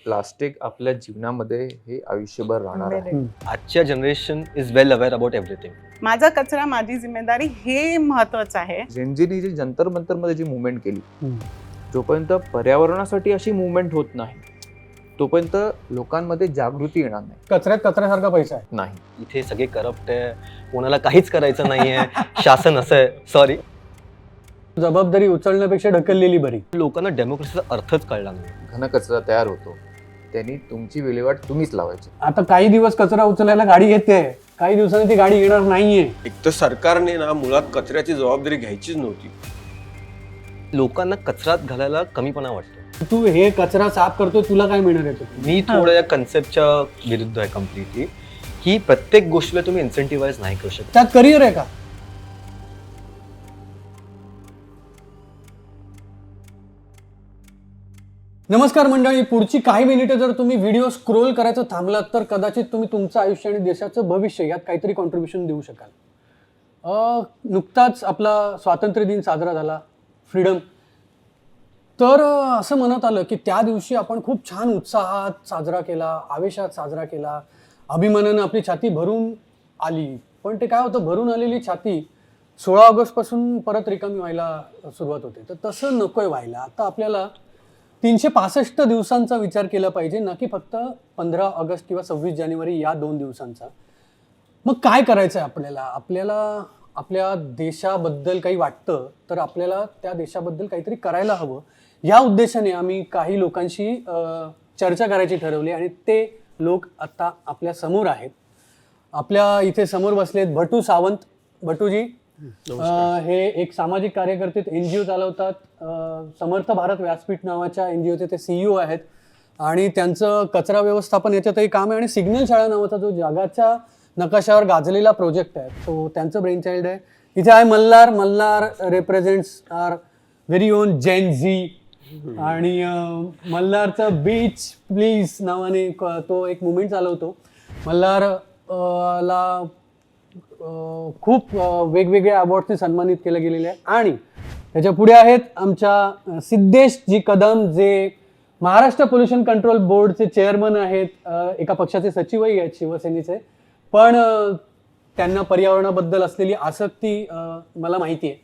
Plastic आपल्या जीवनामध्ये हे आयुष्यभर राहणार आहे. आजच्या generation is well aware about everything. माझा कचरा माझी जिम्मेदारी हे महत्वाचं आहे. जेनजीनी जी जंतर मंतर मध्ये जी मुवमेंट केली, जोपर्यंत पर्यावरणासाठी अशी मुवमेंट होत नाही तोपर्यंत लोकांमध्ये जागृती येणार नाही. कचऱ्यात कचऱ्यासारखा पैसा आहे. नाही, इथे सगळे करप्ट आहे, कोणाला काहीच करायचं नाहीये, शासन असं आहे. सॉरी, जबाबदारी उचलण्यापेक्षा ढकललेली बरी. लोकांना डेमोक्रेसीचा अर्थच कळला नाही. घनकचरा तयार होतो, त्यांनी तुमची विल्हेवाट तुम्हीच लावायची. आता काही दिवस कचरा उचलायला गाडी येते, काही दिवसांनी ती गाडी येणार नाहीये. एक तर सरकारने ना मुळात कचऱ्याची जबाबदारी घ्यायचीच नव्हती. लोकांना कचऱ्यात घालायला कमीपणा वाटतो. तू हे कचरा साफ करतो, तुला काय मिळणार आहे? मी थोडं या कन्सेप्टच्या विरुद्ध आहे कम्प्लिटली, की प्रत्येक गोष्टीला तुम्ही इन्सेंटिव्हाइज नाही करू शकत. त्यात करिअर आहे का? नमस्कार मंडळी, पुढची काही मिनिटं जर तुम्ही व्हिडिओ स्क्रोल करायचं थांबलात तर कदाचित तुम्ही तुमचं आयुष्य आणि देशाचं भविष्य यात काहीतरी कॉन्ट्रीब्युशन देऊ शकाल. नुकताच आपला स्वातंत्र्य दिन साजरा झाला, फ्रीडम. तर असं म्हणत आलं की त्या दिवशी आपण खूप छान उत्साहात साजरा केला, आवेशात साजरा केला, अभिमानानं आपली छाती भरून आली. पण ते काय होतं, भरून आलेली छाती 16 ऑगस्टपासून परत रिकामी व्हायला सुरुवात होते. तर तसं नकोय व्हायला. आता आपल्याला 365 दिवसांचा विचार केला पाहिजे, ना की फक्त 15 ऑगस्ट किंवा 26 जानेवारी या 2 दिवसांचा. मग काय करायचं आहे आपल्याला आपल्या देशाबद्दल काही वाटतं तर आपल्याला त्या देशाबद्दल काहीतरी करायला हवं. या उद्देशाने आम्ही काही लोकांशी चर्चा करायची ठरवली आणि ते लोक आता आपल्या समोर आहेत. आपल्या इथे समोर बसलेत भटू सावंत. भटूजी हे एक सामाजिक कार्यकर्ते, NGO चालवतात. समर्थ भारत व्यासपीठ नावाच्या NGOचे ते CEO आहेत आणि त्यांचं कचरा व्यवस्थापन याच्यातही काम आहे. आणि सिग्नल शाळा नावाचा जो जगाच्या नकाशावर गाजलेला प्रोजेक्ट आहे तो त्यांचं ब्रेन चाइल्ड आहे. इथे आहे Malhar represents our very own Gen Z. आणि मल्हारचं बीच प्लीज नावाने तो एक मुवमेंट चालवतो. मल्हारला खूप वेगवेगळ्या अवॉर्ड्सने सन्मानित केलं गेलेलं आहे. आणि त्याच्या पुढे आहेत आमच्या सिद्धेश जी कदम, जे महाराष्ट्र पोल्युशन कंट्रोल बोर्डचे चेअरमन आहेत, एका पक्षाचे सचिवही आहेत शिवसेनेचे, पण त्यांना पर्यावरणाबद्दल असलेली आसक्ती मला माहिती आहे.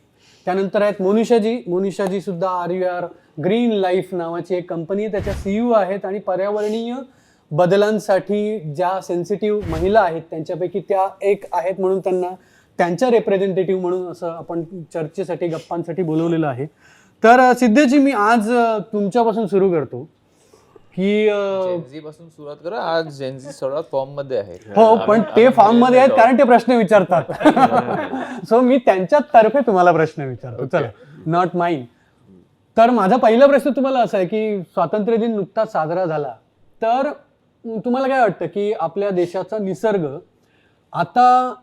त्यानंतर आहेत मोनिशाजी सुद्धा RUR ग्रीन लाईफ नावाची एक कंपनी आहे, त्याच्या CEO आहेत आणि पर्यावरणीय बदलांसाठी ज्या सेन्सिटिव्ह महिला आहेत त्यांच्यापैकी त्या एक आहेत, म्हणून त्यांना त्यांच्या रिप्रेझेंटेटिव्ह म्हणून असं आपण चर्चेसाठी गप्पांसाठी बोलवलेलं आहे. तर सिद्धेजी, मी आज तुमच्यापासून सुरू करतो की जेनझी पासून सुरुवात करा. आज जेनझी सर्वात फॉर्म मध्ये आहे. हो, पण ते फॉर्म मध्ये आहेत कारण ते प्रश्न विचारतात. सो मी त्यांच्या तर्फे तुम्हाला प्रश्न विचारतो. चला, नॉट माइंड. तर माझा पहिला प्रश्न तुम्हाला असा आहे की स्वातंत्र्य दिन नुकताच साजरा झाला, तर तुम्हाला काय वाटतं की आपल्या देशाचा निसर्ग आता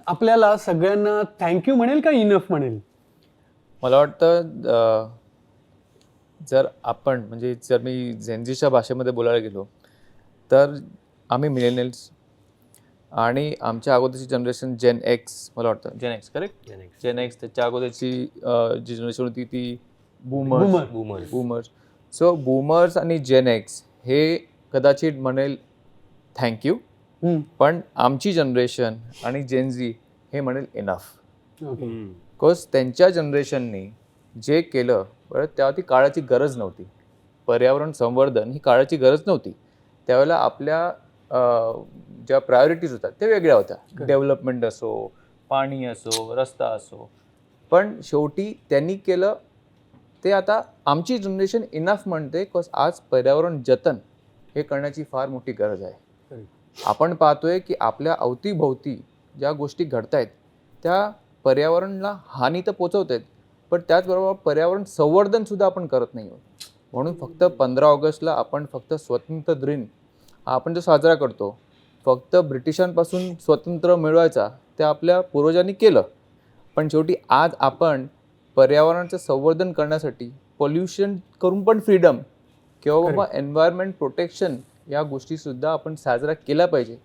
आपल्याला सगळ्यांना थँक्यू म्हणेल का इनफ म्हणेल? मला वाटतं जर आपण जर मी जेनझीच्या भाषेमध्ये बोलायला गेलो तर आम्ही मिलेनियल्स आणि आमच्या अगोदरची जनरेशन जेन एक्स, मला वाटतं जेन एक्स करेक्ट, जेन एक्स. त्याच्या अगोदरची जी जनरेशन होती ती बूमर्स. सो बूमर्स आणि जेन एक्स हे कदाचित म्हणेल थँक्यू, पण आमची जनरेशन आणि जेनझी हे म्हणेल इनफ. बिकॉज त्यांच्या जनरेशननी जे केलं बरं, तेव्हा ती काळाची गरज नव्हती. पर्यावरण संवर्धन ही काळाची गरज नव्हती. त्यावेळेला आपल्या ज्या प्रायोरिटीज होत्या त्या वेगळ्या होत्या. डेव्हलपमेंट असो, पाणी असो, रस्ता असो. पण शेवटी त्यांनी केलं ते. आता आमची जनरेशन इनफ म्हणते, बिकॉज आज पर्यावरण जतन हे करण्याची फार मोठी गरज आहे. आपण पाहतोय की आपल्या अवतीभोवती ज्या गोष्टी घडत आहेत त्या पर्यावरणाला हानी तर पोचवत आहेत, पण त्याचबरोबर पर्यावरण संवर्धन सुद्धा आपण करत नाही आहोत. म्हणून फक्त 15 ऑगस्टला आपण फक्त स्वातंत्र्य दिन आपण जो साजरा करतो, फक्त ब्रिटिशांपासून स्वातंत्र्य मिळवायचा ते आपल्या पूर्वजांनी केलं. पण शेवटी आज आपण पर्यावरणाचं संवर्धन करण्यासाठी पोल्युशन करून पण फ्रीडम किंवा बाबा एन्व्हायरमेंट प्रोटेक्शन या गोष्टीसुद्धा आपण साजरा केल्या पाहिजे.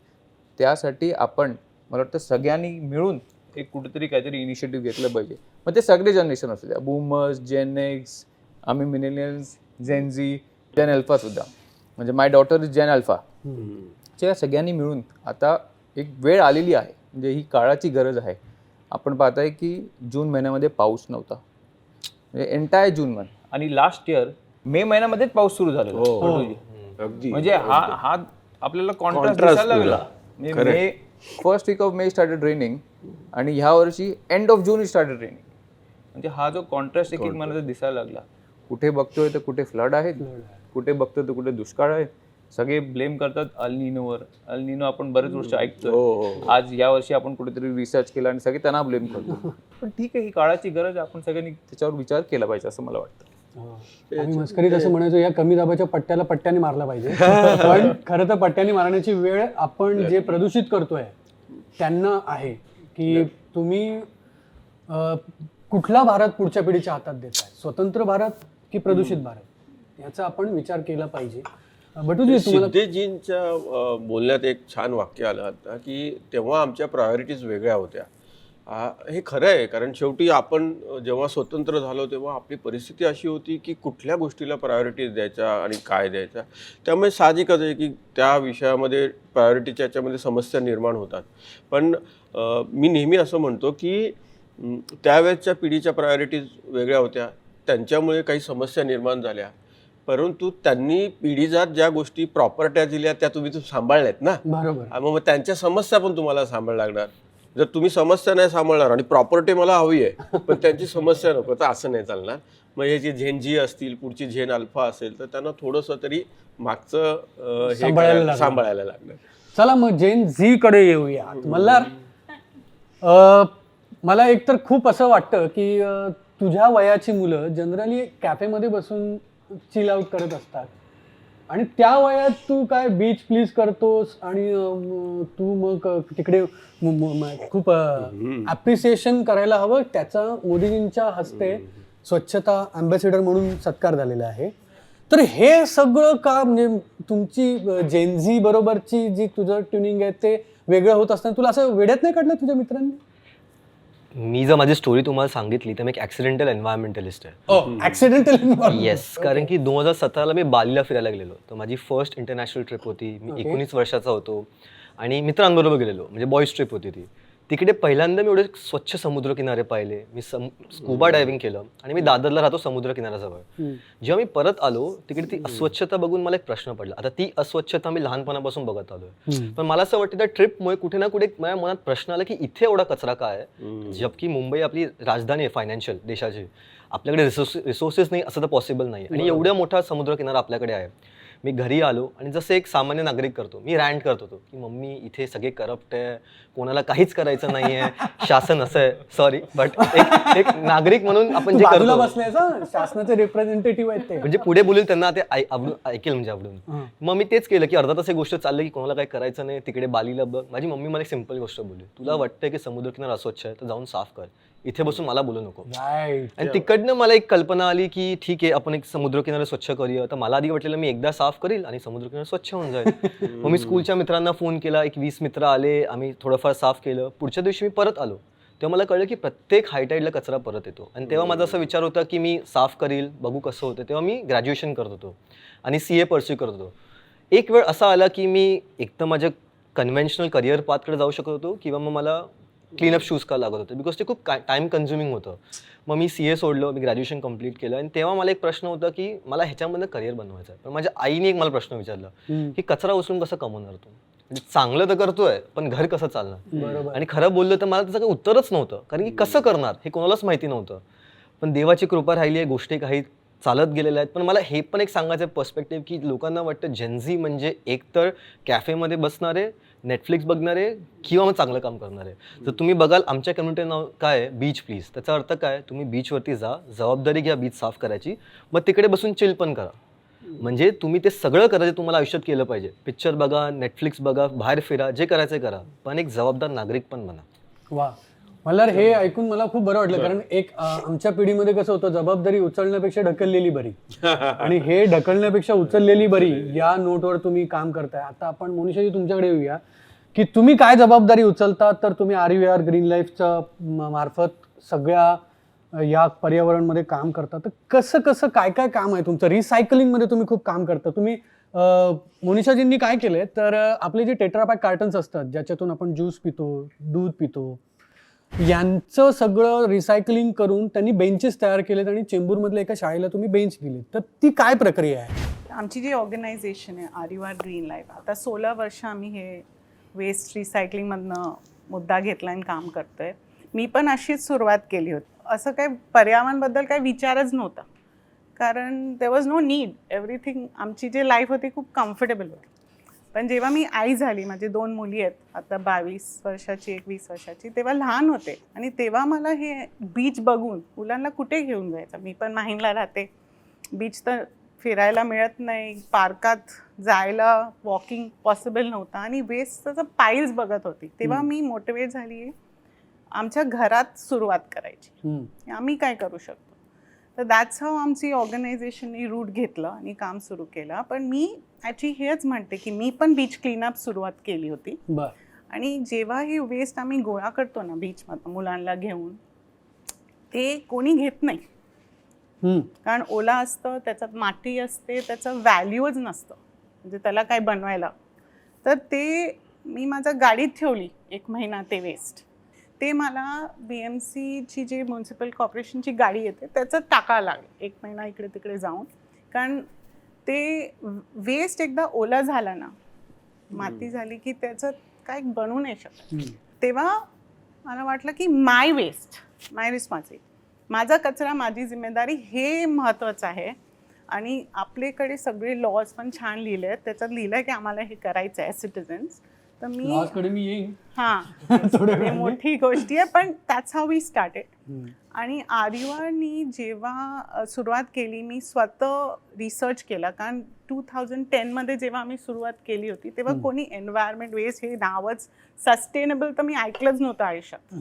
त्यासाठी आपण मला वाटतं सगळ्यांनी मिळून एक कुठेतरी काहीतरी इनिशिएटिव्ह घेतलं पाहिजे. मग ते सगळे जनरेशन असू द्या, बूमर्स, जेन एक्स, आम्ही मिलेनियल्स, जेन झी, जेन अल्फा सुद्धा. म्हणजे माय डॉटर इज जेन अल्फा, या सगळ्यांनी मिळून आता एक वेळ आलेली आहे, म्हणजे ही काळाची गरज आहे. आपण पाहताय की जून महिन्यामध्ये पाऊस नव्हता, म्हणजे एंटायर जून महिना, आणि लास्ट इयर मे महिन्यामध्येच पाऊस सुरू झालेला. अगदी म्हणजे हा आपल्याला कॉन्ट्रास्ट Contrast दिसायला लागला. म्हणजे May first week of May started raining आणि ह्या वर्षी end of June started raining. म्हणजे हा जो कॉन्ट्रास्ट एक मला दिसायला लागला. कुठे बघतोय तर कुठे फ्लड आहेत, कुठे बघतोय तर कुठे दुष्काळ आहे. सगळे ब्लेम करतात अल निनोवर. अल निनो आपण बरेच वर्ष ऐकतोय. आज या वर्षी आपण कुठेतरी रिसर्च केला आणि सगळे त्यांना ब्लेम करतो. पण ठीक आहे, ही काळाची गरज आहे, आपण सगळ्यांनी त्याच्यावर विचार केला पाहिजे असं मला वाटतं. आम्ही मस्करीत असं म्हणायचो, या कमी दाबाच्या पट्ट्याला पट्ट्याने मारला पाहिजे. पण खरं तर पट्ट्याने मारण्याची वेळ आपण जे प्रदूषित करतोय त्यांना आहे, की तुम्ही कुठला भारत पुढच्या पिढीच्या हातात देताय, स्वतंत्र भारत की प्रदूषित भारत, याचा आपण विचार केला पाहिजे. बटूजी, तुम्हाला सिद्धेजींच्या बोलण्यात एक छान वाक्य आलं आता की तेव्हा आमच्या प्रायोरिटीज वेगळ्या होत्या. हे खरं आहे, कारण शेवटी आपण जेव्हा स्वतंत्र झालो तेव्हा आपली परिस्थिती अशी होती की कुठल्या गोष्टीला प्रायोरिटीज द्यायच्या आणि काय द्यायच्या. त्यामुळे साहजिकच आहे की त्या विषयामध्ये प्रायोरिटीच्या याच्यामध्ये समस्या निर्माण होतात. पण मी नेहमी असं म्हणतो की त्यावेळेसच्या पिढीच्या प्रायोरिटीज वेगळ्या होत्या, त्यांच्यामुळे काही समस्या निर्माण झाल्या, परंतु त्यांनी पिढीजात ज्या गोष्टी प्रॉपर्ट्या दिल्या त्या तुम्ही सांभाळल्यात ना. बरोबर. मग त्यांच्या समस्या पण तुम्हाला सांभाळायला लागणार. जर तुम्ही समस्या नाही सांभाळणार आणि प्रॉपर्टी मला हवी आहे पण त्यांची समस्या नको, तर असं नाही चालणार. मग हे जे झेन जी असतील, पुढची झेन अल्फा असेल, तर त्यांना थोडंसं तरी मागचं सांभाळायला लागणार. चला मग जेन झी कडे येऊया. मल्हार, मला एकतर खूप असं वाटतं की तुझ्या वयाची मुलं जनरली कॅफेमध्ये बसून चिल आउट करत असतात आणि त्या वयात तू काय बीच प्लीज करतोस आणि तू मग तिकडे खूप ॲप्रिसिएशन करायला हवं. त्याचा मोदीजींच्या हस्ते स्वच्छता अँबॅसेडर म्हणून सत्कार झालेला आहे. तर हे सगळं का, म्हणजे तुमची जेनझी बरोबरची जी तुझं ट्युनिंग आहे ते वेगळं होत असताना तुला असं वेड्यात नाही काढलं तुझ्या मित्रांनी? मी जर माझी स्टोरी तुम्हाला सांगितली तर मी एक ॲक्सिडेंटल एन्व्हायरमेंटलिस्ट आहे. ऍक्सिडेंटल? येस, कारण की 2017ला मी बालीला फिरायला गेलेलो. तर माझी फर्स्ट इंटरनॅशनल ट्रिप होती. मी 19 वर्षाचा होतो आणि मित्रांबरोबर गेलेलो, म्हणजे बॉईज ट्रिप होती ती. तिकडे पहिल्यांदा मी एवढे स्वच्छ समुद्रकिनारे पाहिले. मी स्कुबा डायव्हिंग केलं आणि मी दादरला राहतो समुद्रकिनाऱ्याजवळ. जेव्हा मी परत आलो तिकडे ती अस्वच्छता बघून मला एक प्रश्न पडला. आता ती अस्वच्छता मी लहानपणापासून बघत आलोय, पण मला असं वाटतं त्या ट्रिपमुळे कुठे ना कुठे माझ्या मनात प्रश्न आला की इथे एवढा कचरा काय आहे, जबकी मुंबई आपली राजधानी आहे फायनान्शियल देशाची. आपल्याकडे रिसोर्सेस नाही असं तर पॉसिबल नाही, आणि एवढा मोठा समुद्रकिनारा आपल्याकडे आहे. मी घरी आलो आणि जसं एक सामान्य नागरिक करतो, मी रँट करत होतो की मम्मी इथे सगळे करप्ट आहे, कोणाला काहीच करायचं नाहीये, शासन असं आहे. सॉरी, बट एक नागरिक म्हणून आपण जे बाजूला करतो, बसले शासनाचे रिप्रेझेंटेटिव्ह आहेत ते, म्हणजे पुढे बोलेल त्यांना ते ऐकेल, म्हणजे आवडून. मग मी तेच केलं की अर्धा तास एक गोष्ट चालली की कोणाला काही करायचं नाही, तिकडे बालीला बघ. माझी मम्मी मला एक सिंपल गोष्ट बोलली, तुला वाटतंय की समुद्रकिनारा अस्वच्छ आहे तर जाऊन साफ कर, इथे बसून मला बोलू नको. आणि तिकडनं मला एक कल्पना आली की ठीक आहे आपण एक समुद्रकिनारा स्वच्छ करूया. तर मला आधी वाटलेलं मी एकदा साफ करील आणि समुद्रकिनारा स्वच्छ होऊन जाईल. मग मी स्कूलच्या मित्रांना फोन केला, एक 20 मित्र आले, आम्ही थोडंफार साफ केलं. पुढच्या दिवशी मी परत आलो तेव्हा मला कळलं की प्रत्येक हायटाईडला कचरा परत येतो. आणि तेव्हा माझा असा विचार होता की मी साफ करील, बघू कसं होतं. तेव्हा मी ग्रॅज्युएशन करत होतो आणि CA परस्यू करत होतो. एक वेळ असा आला की मी एकदम माझ्या कन्व्हेन्शनल करिअर पाथकडे जाऊ शकत होतो किंवा मग मला क्लीनअप शूज का लागत होते, बिकॉज ते खूप टाईम कन्झ्युमिंग होतं. मग मी CA सोडलं, मी ग्रॅज्युएशन कंप्लीट केलं आणि तेव्हा मला एक प्रश्न होता की मला ह्याच्यामध्ये करिअर बनवायचं आहे. पण माझ्या आईने एक मला प्रश्न विचारला की कचरा उचलून कसं कमवणार तू, म्हणजे चांगलं तर करतोय पण घर कसं चालणार. आणि खरं बोललं तर मला त्याचं काही उत्तरच नव्हतं, कारण की कसं करणार हे कोणालाच माहिती नव्हतं. पण देवाची कृपा राहिली आहे, गोष्टी काही चालत गेलेल्या आहेत. पण मला हे पण एक सांगायचं पर्स्पेक्टिव्ह की लोकांना वाटतं जेनझी म्हणजे एकतर कॅफेमध्ये बसणारे, नेटफ्लिक्स बघणारे किंवा मग चांगलं काम करणारे. जर तुम्ही बघाल आमच्या कम्युनिटी नाव काय आहे, बीच प्लीज. त्याचा अर्थ काय, तुम्ही बीचवरती जा, जबाबदारी घ्या बीच साफ करायची, मग तिकडे बसून चिल पण करा. म्हणजे तुम्ही ते सगळं करा जे तुम्हाला आयुष्यात केलं पाहिजे. पिक्चर बघा, नेटफ्लिक्स बघा, बाहेर फिरा, जे करायचं करा, पण एक जबाबदार नागरिक पण बना. वा, मला हे ऐकून मला खूप बरं वाटलं, कारण एक आमच्या पिढीमध्ये कसं होतं, जबाबदारी उचलण्यापेक्षा ढकललेली बरी, आणि हे ढकलण्यापेक्षा उचललेली बरी या नोटवर तुम्ही काम करताय. आता आपण मोनिशाजी तुमच्याकडे येऊया की तुम्ही काय जबाबदारी उचलता. तर तुम्ही RVR ग्रीन लाईफच्या मार्फत सगळ्या या पर्यावरणमध्ये काम करता. तर कसं काय काय काम आहे तुमचं? रिसायकलिंगमध्ये तुम्ही खूप काम करता. तुम्ही मोनिशाजींनी काय केलंय तर आपले जे टेट्रापॅक कार्टन्स असतात ज्याच्यातून आपण ज्यूस पितो, दूध पितो, यांचं सगळं रिसायकलिंग करून त्यांनी बेंचेस तयार केलेत आणि चेंबूरमधल्या एका शाळेला तुम्ही बेंच दिले. तर ती काय प्रक्रिया आहे? आमची जी ऑर्गनायझेशन आहे आर ग्रीन लाईफ, आता 16 वर्ष आम्ही हे वेस्ट रिसायकलिंगमधनं मुद्दा घेतला आणि काम करतोय. मी पण अशीच सुरुवात केली होती. असं काही पर्यावरणाबद्दल काही विचारच नव्हता, कारण there was no need. Everything आमची जी लाईफ होती खूप कम्फर्टेबल होती. पण जेव्हा मी आई झाली, माझे 2 मुली आहेत, आता 22 वर्षाची, 21 वर्षाची, तेव्हा लहान होते आणि तेव्हा मला हे बीच बघून मुलांना कुठे घेऊन जायचं. मी पण माहीमला राहते, बीच तर फिरायला मिळत नाही, पार्कात जायला वॉकिंग पॉसिबल नव्हतं आणि वेस्टचं पाईल्स बघत होती. तेव्हा मी मोटिवेट झाली आहे आमच्या घरात सुरुवात करायची, आम्ही काय करू शकतो. तर दॅट्स हाऊ आमची ऑर्गनायझेशननी रूट घेतलं आणि काम सुरू केलं. पण मी ॲक्च्युली हेच म्हणते की मी पण बीच क्लीनअप सुरुवात केली होती. आणि जेव्हा हे वेस्ट आम्ही गोळा करतो ना बीचमधून मुलांना घेऊन, ते कोणी घेत नाही, कारण ओला असतं, त्याच्यात माती असते, त्याचं व्हॅल्यूच नसतं, म्हणजे त्याला काय बनवायला. तर ते मी माझ्या गाडीत ठेवली 1 महिना ते वेस्ट. ते मला BMCची जी म्युन्सिपल कॉर्पोरेशनची गाडी येते त्याच्यात टाकावं लागलं 1 महिना इकडे तिकडे जाऊन, कारण ते वेस्ट एकदा ओला झाला ना, माती झाली की त्याचं काय बनवू नाही शकत. तेव्हा मला वाटलं की माय वेस्ट माय रिस्पॉन्सिबिलिटी, माझा कचरा माझी जिम्मेदारी, हे महत्त्वाचं आहे. आणि आपल्याकडे सगळे लॉज पण छान लिहिले आहेत, त्याच्यात लिहिलं आहे की आम्हाला हे करायचं आहे सिटिझन्स. तर मी येईन, हां मोठी गोष्टी आहे, पण दॅट्स हाऊ वी स्टार्टेड. आणि आर्यवानी जेव्हा सुरुवात केली, मी स्वतः रिसर्च केला, कारण 2010मध्ये जेव्हा आम्ही सुरुवात केली होती तेव्हा कोणी एन्व्हायरमेंट वेस्ट हे नावच, सस्टेनेबल तर मी ऐकलंच नव्हतं आयुष्यात.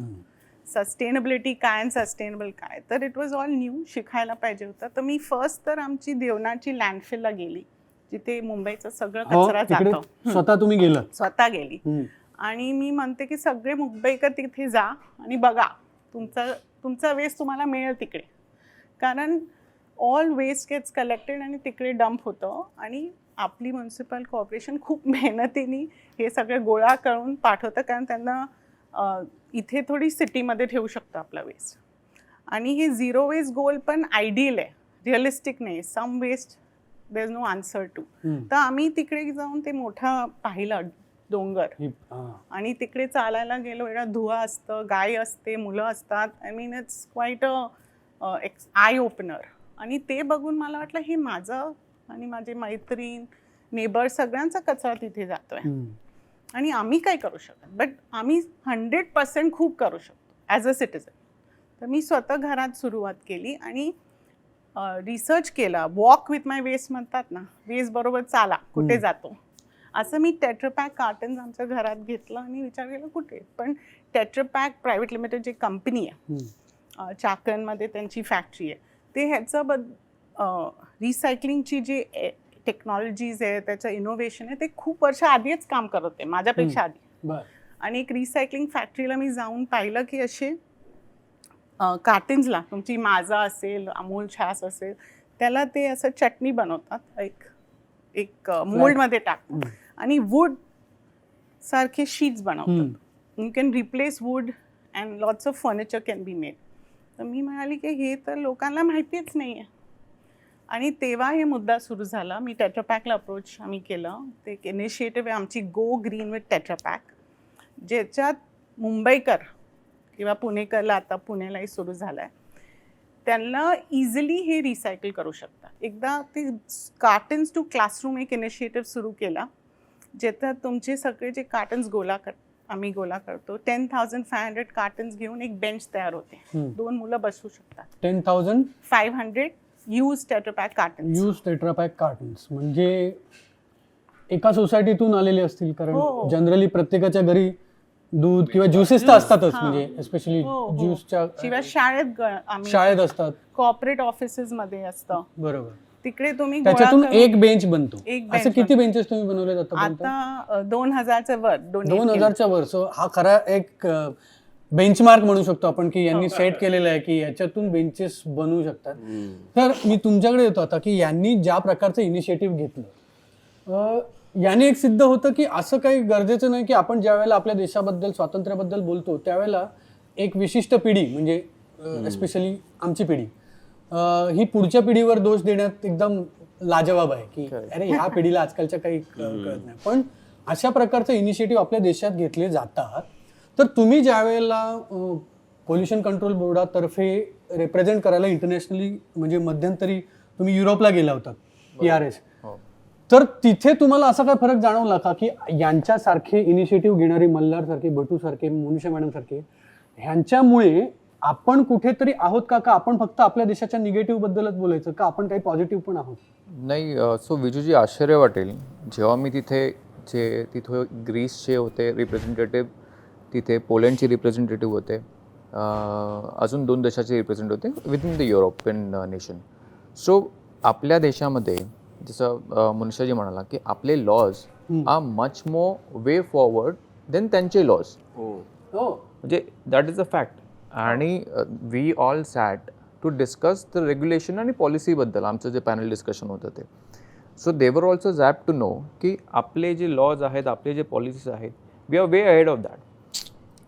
सस्टेनेबिलिटी काय आणि सस्टेनेबल काय, तर इट वॉज ऑल न्यू, शिकायला पाहिजे होतं. तर मी फर्स्ट तर आमची देवनाची लँडफिलला गेली, जिथे मुंबईचा सगळं कचरा जातो. स्वतः गेली आणि मी म्हणते की सगळे मुंबईकर तिथे जा आणि बघा, तुमचा वेस्ट तुम्हाला मिळेल तिकडे, कारण ऑल वेस्ट गेट्स कलेक्टेड आणि तिकडे डंप होतं. आणि आपली म्युन्सिपल कॉर्पोरेशन खूप मेहनतीने हे सगळे गोळा करून पाठवतं, कारण त्यांना इथे थोडी सिटीमध्ये ठेवू शकतो आपला वेस्ट. आणि हे झिरो वेस्ट गोल पण आयडियल आहे, रिअलिस्टिक नाही. Some waste there is no answer to. तर आम्ही तिकडे जाऊन ते मोठं पाहिलं डोंगर, आणि तिकडे चालायला गेलो, एवढा धुवा असतं, गाय असते, मुलं असतात. I mean it's quite I opener. आणि ते बघून मला वाटलं हे माझं आणि माझे मैत्रीण, नेबर सगळ्यांचा कचरा तिथे जातोय आणि आम्ही काय करू शकतो. बट आम्ही 100% खूप करू शकतो ॲज अ सिटिझन. तर मी स्वतः घरात सुरुवात केली आणि रिसर्च केला. वॉक विथ माय वेस्ट म्हणतात ना, वेस्ट बरोबर चाला, कुठे जातो. असं मी टेट्रापॅक कार्टन्स आमच्या घरात घेतलं आणि विचार केला कुठे. पण टेट्रापॅक प्रायव्हेट लिमिटेड जी कंपनी आहे, चाकणमध्ये त्यांची फॅक्टरी आहे, ते ह्याचं रिसायकलिंगची जी टेक्नॉलॉजीज आहे, त्याचं इनोव्हेशन आहे, ते खूप वर्ष आधीच काम करत होते, माझ्यापेक्षा आधी. आणि एक रिसायकलिंग फॅक्टरीला मी जाऊन पाहिलं की असे कार्टन्सला, तुमची माझा असेल, अमूल छास असेल, त्याला ते असं चटणी बनवतात, एक मोल्डमध्ये टाकतात आणि वूड सारखे शीट्स बनवतात. You can replace wood and lots of furniture can be made. तर मी म्हणाली की हे तर लोकांना माहितीच नाही आहे. आणि तेव्हा हे मुद्दा सुरू झाला. मी टेट्रापॅकला अप्रोच आम्ही केलं. ते एक इनिशिएटिव्ह आहे आमची, गो ग्रीन विथ टेट्रापॅक, ज्याच्यात मुंबईकर किंवा पुणेकरला, आता पुण्यालाही सुरू झालं आहे, त्यांना इझिली हे रिसायकल करू शकतात. एकदा ते कार्टन्स टू क्लासरूम एक इनिशिएटिव्ह सुरू केला, ज्याच्यात तुमचे सगळे जे कार्टन्स आम्ही गोळा करतो, 10,500 कार्टन्स घेऊन एक बेंच तयार होते, 2 मुलं बसू शकतात. 10,500 यूज टेट्रापॅक कार्टन्स. म्हणजे एका सोसायटीतून आलेले असतील, कारण जनरली प्रत्येकाच्या घरी दूध किंवा ज्युसेस तर असतातच, म्हणजे एस्पेशली ज्यूसच्या शिवाय शाळेत असतात, कॉर्पोरेट ऑफिसेस मध्ये असतं. बरोबर. तिकडे तुम्ही त्याच्यातून एक बेंच बनतो. असं किती बेंचेस तुम्ही बनवले आता 2,000च्या वर. 2,000च्या वर. सो हा खरा एक बेंचमार्क म्हणू शकतो आपण, की यांनी सेट केलेलं आहे की याच्यातून बेंचेस बनवू शकतात. तर मी तुमच्याकडे येतो आता, की यांनी ज्या प्रकारचं इनिशिएटिव्ह घेतलं याने एक सिद्ध होतं की असं काही गरजेचं नाही की आपण ज्या वेळेला आपल्या देशाबद्दल स्वातंत्र्याबद्दल बोलतो त्यावेळेला एक विशिष्ट पिढी म्हणजे एस्पेशली आमची पिढी ही पुढच्या पिढीवर दोष देण्यात एकदम लाजवाब आहे की अरे ह्या पिढीला आजकालच्या काही कळत नाही. पण अशा प्रकारचे इनिशिएटिव्ह आपल्या देशात घेतले जातात. तर तुम्ही ज्या वेळेला पोल्युशन कंट्रोल बोर्डातर्फे रिप्रेझेंट करायला इंटरनॅशनली म्हणजे मध्यंतरी तुम्ही युरोपला गेला होता PRS, तर तिथे तुम्हाला असा काय फरक जाणवला का की यांच्यासारखे इनिशिएटिव्ह घेणारे मल्हार सारखे, भटू सारखे, मोनिशा मॅडम सारखे ह्यांच्यामुळे आपण कुठेतरी आहोत का आपण फक्त आपल्या देशाच्या निगेटिव्ह बद्दलच बोलायचं का आपण काही पॉझिटिव्ह पण आहोत? नाही, सो विजूजी आश्चर्य वाटेल जेव्हा मी तिथे ग्रीसचे होते रिप्रेझेंटेटिव्ह, तिथे पोलंडचे रिप्रेझेंटेटिव्ह होते, अजून 2 देशाचे रिप्रेझेंट होते within the European nation. So आपल्या देशामध्ये जसं मनुष्यजी म्हणाला की आपले laws are much more way forward than त्यांचे लॉज. म्हणजे दॅट इज अ फॅक्ट. आणि we all sat to discuss the regulation आणि पॉलिसीबद्दल आमचं जे पॅनल डिस्कशन होतं ते. So they were also झॅप to know की आपले जे लॉज आहेत, आपले जे पॉलिसीज आहेत, we are way ahead of that.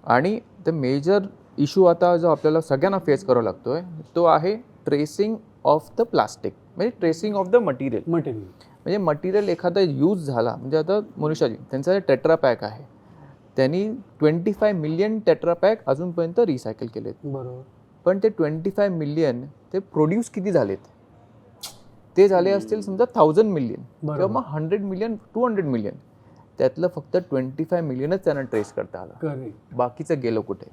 आणि द मेजर इशू आता जो आपल्याला सगळ्यांना फेस करावा लागतो आहे तो आहे ट्रेसिंग ऑफ द प्लास्टिक, म्हणजे ट्रेसिंग ऑफ द मटेरियल. म्हणजे मटेरियल एखादा यूज झाला म्हणजे आता मनुष्याजी त्यांचा जे टेट्रा पॅक आहे त्यांनी 25 मिलियन टेट्रा पॅक अजूनपर्यंत रिसायकल केलेत. बरोबर. पण ते 25 मिलियन ते प्रोड्यूस किती झालेत? ते झाले असतील समजा 1000 मिलियन किंवा मग 100 मिलियन, 200 मिलियन. त्यातलं फक्त 25 मिलियनच त्यांना ट्रेस करता आलं, बाकीचं गेलं कुठे?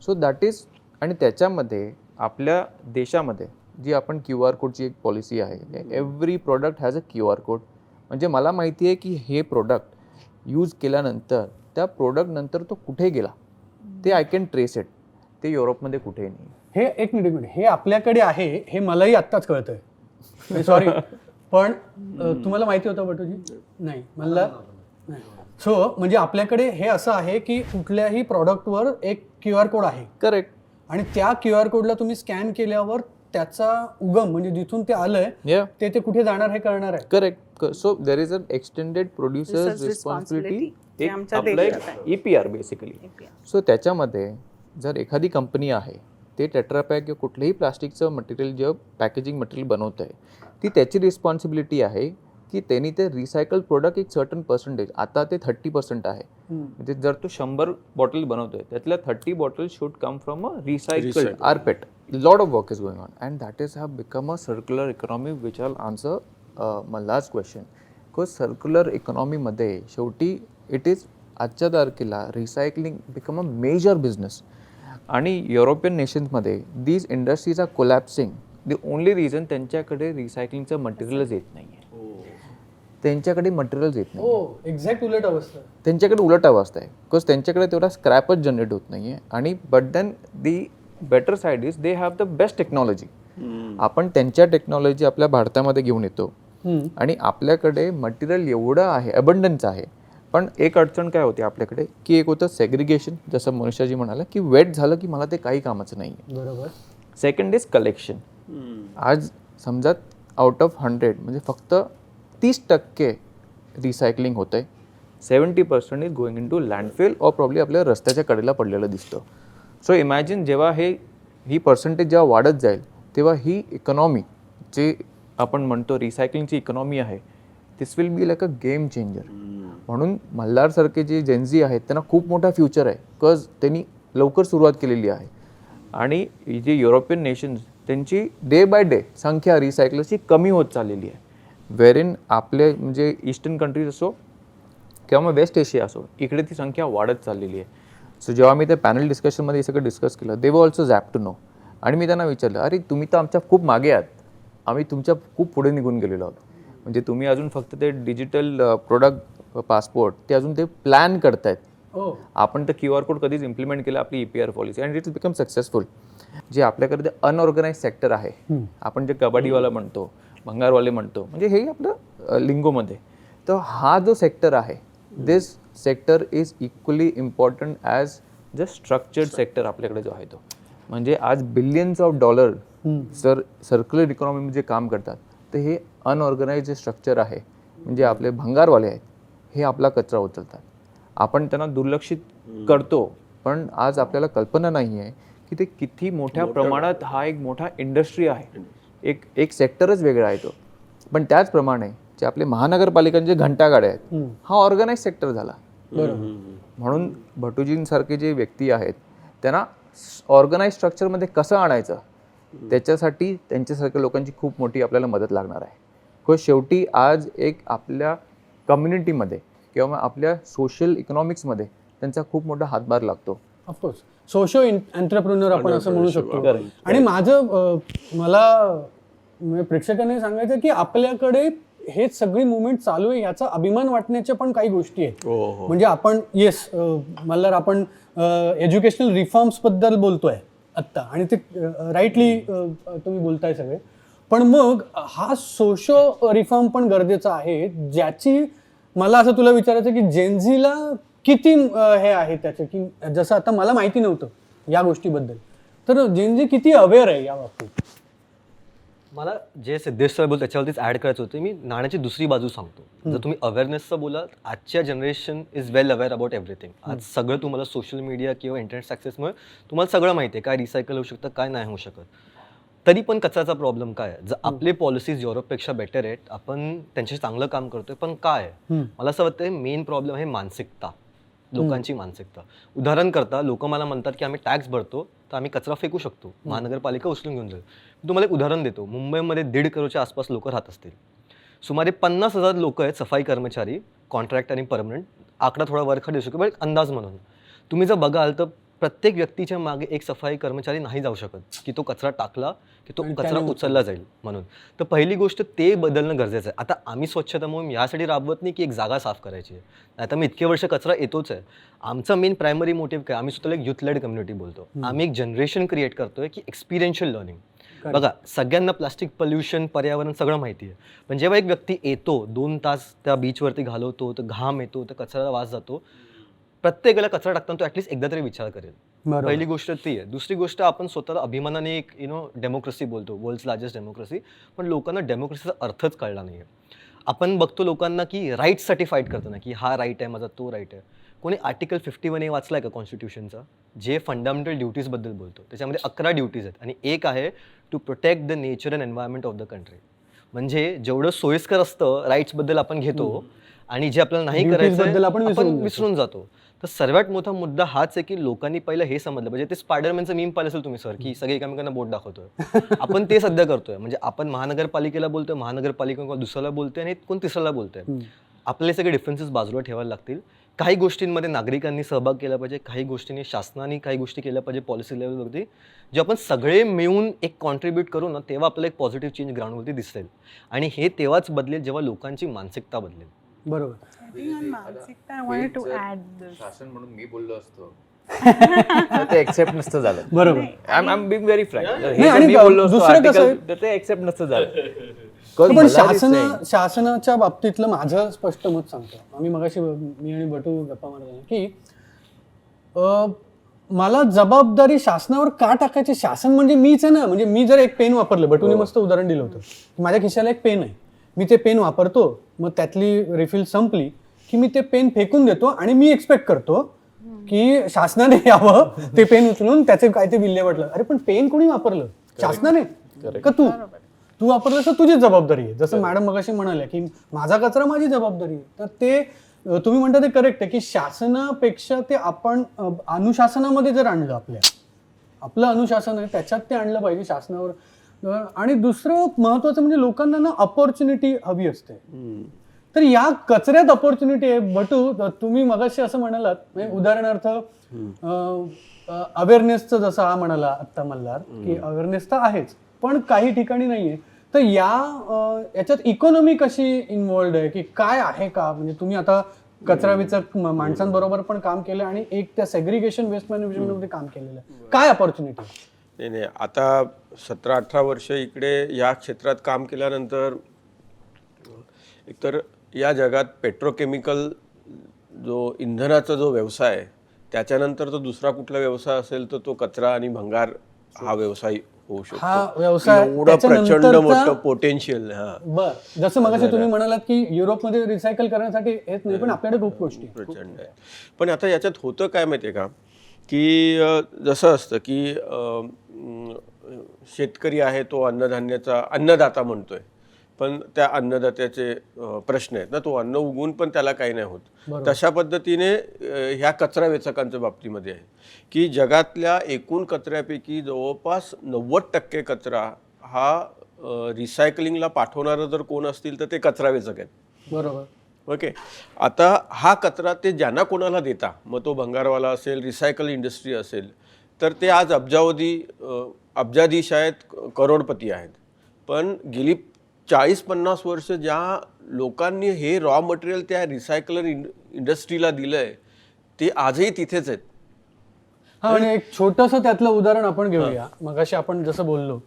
So that is. आणि त्याच्यामध्ये आपल्या देशामध्ये जी आपण QR कोडची एक पॉलिसी आहे, every product has a QR code. म्हणजे मला माहिती आहे की हे प्रोडक्ट यूज केल्यानंतर त्या प्रोडक्ट नंतर तो कुठे गेला ते आय कॅन ट्रेस इट. ते युरोपमध्ये कुठेही नाही. हे एक मिनिट हे आपल्याकडे आहे हे मलाही आत्ताच कळतंय. सॉरी, पण तुम्हाला माहिती होतं बटूजी? नाही मला. सो म्हणजे आपल्याकडे हे असं आहे की कुठल्याही प्रॉडक्टवर एक QR कोड आहे. करेक्ट. आणि त्या QR कोडला तुम्ही स्कॅन केल्यावर त्याचा उगम म्हणजे जिथून ते आलंय ते कुठे जाणार हे कळणार आहे. Correct. So there is an extended producers responsibility, आपलं एक EPR बेसिकली. सो त्याच्यामध्ये जर एखादी कंपनी आहे ते टेट्रापॅक किंवा कुठलंही प्लास्टिकचं मटेरियल जे पॅकेजिंग मटेरियल बनवत आहे ती त्याची रिस्पॉन्सिबिलिटी आहे की त्यांनी ते रिसायकल प्रोडक्ट एक सर्टन पर्सेंटेज, आता ते 30% आहे. म्हणजे जर तो 100 बॉटल बनवतोय त्यातल्या 30 bottle should come from a recycled RPET. Lot of work is going on and that is have become a circular economy which all answer Malhar's question. Because circular इकॉनॉमीमध्ये शेवटी इट इज आजच्या तारखेला recycling become a major business. आणि European नेशन्समध्ये these industries are collapsing. The only reason त्यांच्याकडे रिसायकलिंगचं मटेरियलच येत नाही आहे. त्यांच्याकडे मटेरियल्स येत नाही. एक्झॅक्ट उलट अवस्था. त्यांच्याकडे उलट अवस्था आहे. बिकॉज त्यांच्याकडे तेवढा स्क्रॅपच जनरेट होत नाही आहे. आणि but then the better side is they have the best technology. आपण त्यांच्या टेक्नॉलॉजी आपल्या भारतामध्ये घेऊन येतो आणि आपल्याकडे मटेरियल एवढं आहे, अबंडन्स आहे. पण एक अडचण काय होती आपल्याकडे की एक होतं सेग्रिगेशन, जसं मनुष्याजी म्हणाला की वेट झालं की मला ते काही कामाचं नाही आहे. बरोबर. Second is collection. आज समजा आउट ऑफ 100 म्हणजे फक्त 30% रिसायकलिंग होतं आहे. 70% is going in to landfill or probably आपल्या रस्त्याच्या कडेला पडलेलं दिसतं. सो इमॅजिन जेव्हा ही पर्सेंटेज जेव्हा वाढत जाईल तेव्हा ही इकॉनॉमी जे आपण म्हणतो रिसायकलिंगची इकॉनॉमी आहे this will be like a game changer. म्हणून मल्हारसारखे जे जेनझी आहेत त्यांना खूप मोठा फ्युचर आहे बिकॉज त्यांनी लवकर सुरुवात केलेली आहे. आणि जे युरोपियन नेशन्स त्यांची डे बाय डे संख्या रिसायकलर्सची कमी होत चाललेली आहे. वेरिन आपले म्हणजे ईस्टर्न कंट्रीज असो किंवा मग वेस्ट एशिया असो इकडे ती संख्या वाढत चाललेली आहे. सो जेव्हा मी त्या पॅनल डिस्कशनमध्ये हे सगळं डिस्कस केलं दे वर ऑल्सो झॅप टू नो. आणि मी त्यांना विचारलं अरे तुम्ही तर आमच्या खूप मागे आहात, आम्ही तुमच्या खूप पुढे निघून गेलेलो आहोत. म्हणजे तुम्ही अजून फक्त ते डिजिटल प्रोडक्ट पासपोर्ट ते अजून ते प्लॅन करतायत. आपण तर QR कोड कधीच इम्प्लिमेंट केलं आपली EPR policy and it is become successful. जे आपल्याकडे अनऑर्गनाइज सेक्टर आहे, आपण जे कबड्डीवाला म्हणतो, भंगारवाले म्हणतो, म्हणजे हे आपलं लिंगोमध्ये. तर हा जो सेक्टर आहे this sector is equally important as the structured sector आपल्याकडे जो आहे तो. म्हणजे आज बिलियन्स ऑफ डॉलर जर सर्क्युलर इकॉनॉमीमध्ये काम करतात तर हे अनऑर्गनाइज जे स्ट्रक्चर आहे म्हणजे आपले भंगारवाले आहेत, हे आपला कचरा उचलतात. आपण त्यांना दुर्लक्षित करतो, पण आज आपल्याला कल्पना नाही आहे की ते किती मोठ्या प्रमाणात हा एक मोठा इंडस्ट्री आहे, एक सेक्टरच वेगळा आहे तो. पण त्याचप्रमाणे जे आपले महानगरपालिकांचे घंटागाड्या आहेत, हा ऑर्गनाइज सेक्टर झाला. म्हणून भटूजींसारखे जे व्यक्ती आहेत त्यांना ऑर्गनाइज स्ट्रक्चरमध्ये कसं आणायचं, त्याच्यासाठी त्यांच्यासारख्या लोकांची खूप मोठी आपल्याला मदत लागणार आहे. शेवटी आज एक आपल्या कम्युनिटीमध्ये किंवा मग आपल्या सोशल इकॉनॉमिक्समध्ये त्यांचा खूप मोठा हातभार लागतो. ऑफकोर्स सोशो एंटरप्रेन्युअर आपण असं म्हणू शकतो. आणि माझं मला म्हणजे प्रेक्षकांनी सांगायचं की आपल्याकडे हे सगळी मुवमेंट चालू आहे याचा अभिमान वाटण्याच्या पण काही गोष्टी आहेत. म्हणजे आपण येस मल्हार आपण एज्युकेशनल रिफॉर्म्स बद्दल बोलतोय आत्ता आणि ते राईटली तुम्ही बोलताय सगळे, पण मग हा सोशो रिफॉर्म पण गरजेचा आहे, ज्याची मला असं तुला विचारायचं की जेनझीला किती हे आहे त्याचे, की जसं आता मला माहिती नव्हतं या गोष्टीबद्दल, तर जेनझी किती अवेअर आहे या बाबतीत. मला जे सिद्धेश सर बोल त्याच्यावरतीच ॲड करायचं होतं. मी नाण्याची दुसरी बाजू सांगतो. जर तुम्ही अवेअरनेसचं बोलाल, आजच्या generation is well aware about everything. आज सगळं तुम्हाला सोशल मीडिया किंवा इंटरनेट सक्सेसमुळे तुम्हाला सगळं माहिती आहे, काय रिसायकल होऊ शकतं, काय नाही होऊ शकत. तरी पण कचऱ्याचा प्रॉब्लेम काय आहे? जर आपले पॉलिसीज युरोपपेक्षा बेटर आहेत, आपण त्यांच्याशी चांगलं काम करतोय, पण काय आहे? मला असं वाटतं मेन प्रॉब्लेम आहे मानसिकता, लोकांची मानसिकता. उदाहरण करता लोक मला म्हणतात की आम्ही टॅक्स भरतो तर आम्ही कचरा फेकू शकतो, महानगरपालिका उचलून घेऊन जाईल. मी तुम्हाला एक उदाहरण देतो. मुंबईमध्ये 1.5 करोडच्या आसपास लोक राहत असतील. सुमारे 50,000 लोक आहेत सफाई कर्मचारी, कॉन्ट्रॅक्ट आणि परमनंट. आकडा थोडा वरखाली असू शकतो, पण एक अंदाज म्हणून तुम्ही जर बघाल तर प्रत्येक व्यक्तीच्या मागे एक सफाई कर्मचारी नाही जाऊ शकत की तो कचरा टाकला की तो कचरा उचलला जाईल म्हणून. तर पहिली गोष्ट ते बदलणं गरजेचं आहे. आता आम्ही स्वच्छता मोहीम यासाठी राबवत नाही की एक जागा साफ करायची आहे. आता मी इतके वर्ष कचरा येतोच आहे. आमचा मेन प्रायमरी मोटिव्ह काय, आम्ही स्वतःला एक युथ लेड कम्युनिटी बोलतो. आम्ही एक जनरेशन क्रिएट करतोय की एक्सपिरियन्शियल लर्निंग. बघा सगळ्यांना प्लास्टिक पोल्युशन, पर्यावरण सगळं माहिती आहे, पण जेव्हा एक व्यक्ती येतो 2 तास त्या बीचवरती घालवतो, तर घाम येतो, तर कचऱ्याला वास जातो, प्रत्येकाला कचरा टाकताना तो ॲटलिस्ट एकदा तरी विचार करेल. पहिली गोष्ट ती आहे. दुसरी गोष्ट आपण स्वतःला अभिमानाने एक डेमोक्रेसी बोलतो, वर्ल्ड्स लार्जेस्ट डेमोक्रेसी, पण लोकांना डेमोक्रेसीचा अर्थच कळला नाही आहे. आपण बघतो लोकांना की राईट्ससाठी फाईट करताना की हा राईट आहे माझा, तो राईट आहे. कोणी आर्टिकल 51A वाचला आहे का कॉन्स्टिट्यूशनचा, जे फंडामेंटल ड्युटीजबद्दल बोलतो. त्याच्यामध्ये 11 ड्युटीज आहेत आणि एक आहे to protect the nature and environment of the country. म्हणजे जेवढं सोयीस्कर असतं राईट्सबद्दल आपण घेतो आणि जे आपल्याला नाही करायचं आपण विसरून जातो. तर सर्वात मोठा मुद्दा हाच आहे की लोकांनी पहिलं हे समजलं पाहिजे. ते स्पायडरमॅनचं मीम पाहिलं असेल तुम्ही सर, की सगळे एकमेकांना बोट दाखवतोय. आपण ते सध्या करतोय. म्हणजे आपण महानगरपालिकेला बोलतोय, महानगरपालिका दुसऱ्याला बोलतोय आणि कोण तिसऱ्याला बोलतोय. आपले सगळे डिफरन्सेस बाजूला ठेवायला लागतील. काही गोष्टींमध्ये नागरिकांनी सहभाग केला पाहिजे, काही गोष्टींनी शासनाने काही गोष्टी केल्या पाहिजे पॉलिसी लेवलवरती. जे आपण सगळे मिळून एक कॉन्ट्रीब्यूट करू ना, तेव्हा आपल्याला एक पॉझिटिव्ह चेंज ग्राउंडवरती दिसेल. आणि हे तेव्हाच बदलेल जेव्हा लोकांची मानसिकता बदलेल. बरोबर. शासन म्हणून मी बोललो असतो ते एक्सेप्ट नसतं झालं. बरोबर. I am being very frank. आणि मी बोललो असतो दुसरं कसं आहे? article, ते एक्सेप्ट नसतं झालं. पण शासनाच्या बाबतीतलं माझं स्पष्ट मत सांगतो. आम्ही मगाशी मी आणि बटू गप्पा मारतो की मला जबाबदारी शासनावर का टाकायची? शासन म्हणजे मीच आहे ना. म्हणजे मी जर एक पेन वापरलं, बटूने मस्त उदाहरण दिलं होतं, माझ्या खिशाला एक पेन आहे, मी ते पेन वापरतो, मग त्यातली रिफिल संपली की मी ते पेन फेकून देतो आणि मी एक्सपेक्ट करतो की शासनाने यावं ते पेन उचलून त्याचे काय ते विल्हेवाट लावलं. अरे पण पेन कोणी वापरलं? शासनाने का तू वापरलं तर तुझीच जबाबदारी आहे. जसं मॅडम मगाशी म्हणाल्या की माझा कचरा माझी जबाबदारी आहे. तर ते तुम्ही म्हणता ते करेक्ट आहे की शासनापेक्षा ते आपण अनुशासनामध्ये जर आणलं, आपलं अनुशासन आहे त्याच्यात ते आणलं पाहिजे शासनावर. आणि दुसरं महत्वाचं म्हणजे लोकांना ना अपॉर्च्युनिटी हवी असते. तर या कचऱ्यात अपॉर्च्युनिटी आहे. बटू तुम्ही मगाशी असं म्हणालात, म्हणजे उदाहरणार्थ अवेअरनेसचं जसं हा म्हणाला आत्ता मल्हार की अवेअरनेस तर आहेच पण काही ठिकाणी नाहीये. तर याच्यात इकॉनॉमी कशी इन्व्हॉल्ड आहे की काय आहे का? म्हणजे तुम्ही आता कचरा विचक माणसांबरोबर पण काम केलं आणि एक त्या सेग्रिगेशन वेस्ट मॅनेजमेंट मध्ये काम केलेलं आहे. काय अपॉर्च्युनिटी? नाही, आता 17-18 वर्ष इकडे या क्षेत्रात काम केल्यानंतर एकतर या जगात पेट्रोकेमिकल जो इंधनाचा जो व्यवसाय आहे, त्याच्यानंतर तो दुसरा कुठला व्यवसाय असेल तर तो कचरा आणि भंगार हा व्यवसाय होऊ हा शकतो. व्यवसाय एवढं प्रचंड त्याच्यानंतरचा- मोठं पोटेन्शियल. हा, बर, जसं मगाशी तुम्ही म्हणालात की युरोपमध्ये रिसायकल करण्यासाठी येत नाही, पण आपल्याकडे खूप गोष्टी आहेत. प्रचंड आहे. पण आता याच्यात होतं काय माहितीये का, की जसं असतं की शेतकरी आहे तो अन्नधान्याचा अन्नदाता म्हणतोय, पण त्या अन्नदात्याचे प्रश्न आहेत ना, तो अन्न उगवून पण त्याला काही नाही होत. तशा पद्धतीने ह्या कचरा वेचकांच्या बाबतीमध्ये आहे की जगातल्या एकूण कचऱ्यापैकी जवळपास 90% कचरा हा रिसायकलिंगला पाठवणारं जर कोण असतील तर ते कचरा वेचक आहेत. बरोबर. ओके. आता हा कचरा ते ज्यांना कोणाला देता, मग तो भंगारवाला असेल, रिसायकल इंडस्ट्री असेल, तर ते आज अब्जाधीश आहेत, करोडपती आहेत. पण गेली 40-50 वर्ष ज्या लोकांनी हे रॉ मटेरियल त्या रिसायकलर इंडस्ट्रीला दिलंय ते आजही तिथेच आहेत. हा, आणि एक छोटंसं त्यातलं उदाहरण आपण घेऊया. मगाशी आपण जसं बोललो,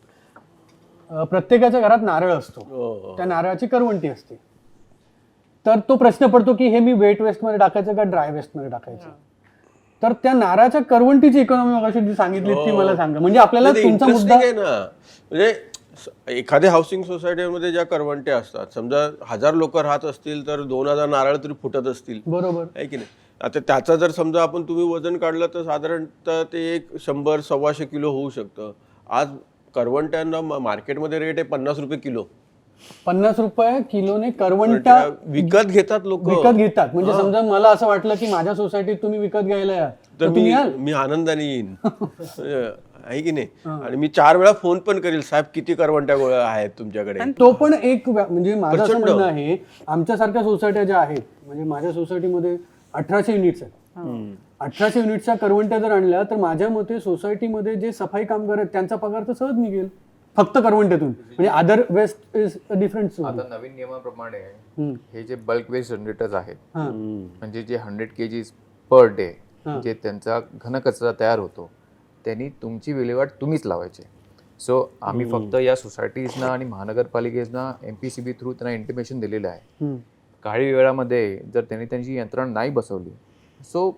प्रत्येकाच्या घरात नारळ असतो, त्या नारळाची करवंटी असते. तर तो प्रश्न पडतो की हे मी वेट वेस्ट मध्ये टाकायचं का ड्राय वेस्ट मध्ये टाकायचं. तर त्या नारळाच्या करवंटीची इकॉनॉमी मगाशी जी सांगितली ती मला सांगा. म्हणजे आपल्याला ते तुमचा interesting मुद्दा आहे ना. म्हणजे एखाद्या हाऊसिंग सोसायटीमध्ये ज्या करवंट्या असतात, समजा 1000 लोक राहत असतील तर 2000 नारळ तरी फुटत असतील, बरोबर आहे की नाही. आता त्याचा जर समजा आपण तुम्ही वजन काढलं तर साधारणतः ते एक 100-125 किलो होऊ शकतं. आज करवंट्यांना मार्केटमध्ये रेट आहे 50 रुपये किलो. 50 रुपये किलोने करवंटा विकत घेतात लोक. विकत घेतात. म्हणजे समजा मला असं वाटलं की माझ्या सोसायटीत तुम्ही विकत घ्यायला या, तर तुम्ही याल? मी आनंदाने येईन. आहे की नाही. आणि मी 4 वेळा फोन पण करेल, साहेब किती करवंट्या गोळ्या आहेत तुमच्याकडे. तो पण एक म्हणजे माझं असं प्रचंड. म्हणणं आहे, आमच्यासारख्या सोसायट्या ज्या आहेत, म्हणजे माझ्या सोसायटीमध्ये 1800 युनिट्स आहेत. 1800 युनिटच्या करवंट्या जर आणल्या तर माझ्या मते सोसायटीमध्ये जे सफाई कामगार आहेत त्यांचा पगार तर सहज निघेल फक्त करवंट्यातून. म्हणजे अदर वेस्ट इज डिफरंट. आता नवीन नियमाप्रमाणे हे जे बल्क वेस्ट जनरेटर्स आहेत, म्हणजे जे 100 kgs पर डे जे त्यांचा घनकचरा तयार होतो, त्यांनी तुमची विल्हेवाट तुम्हीच लावायची. सो आम्ही फक्त या सोसायटीजना आणि महानगरपालिकेजना MPCB थ्रू त्यांना इंटिमेशन दिलेलं आहे. काही वेळामध्ये जर त्यांनी त्यांची यंत्रणा नाही बसवली, सो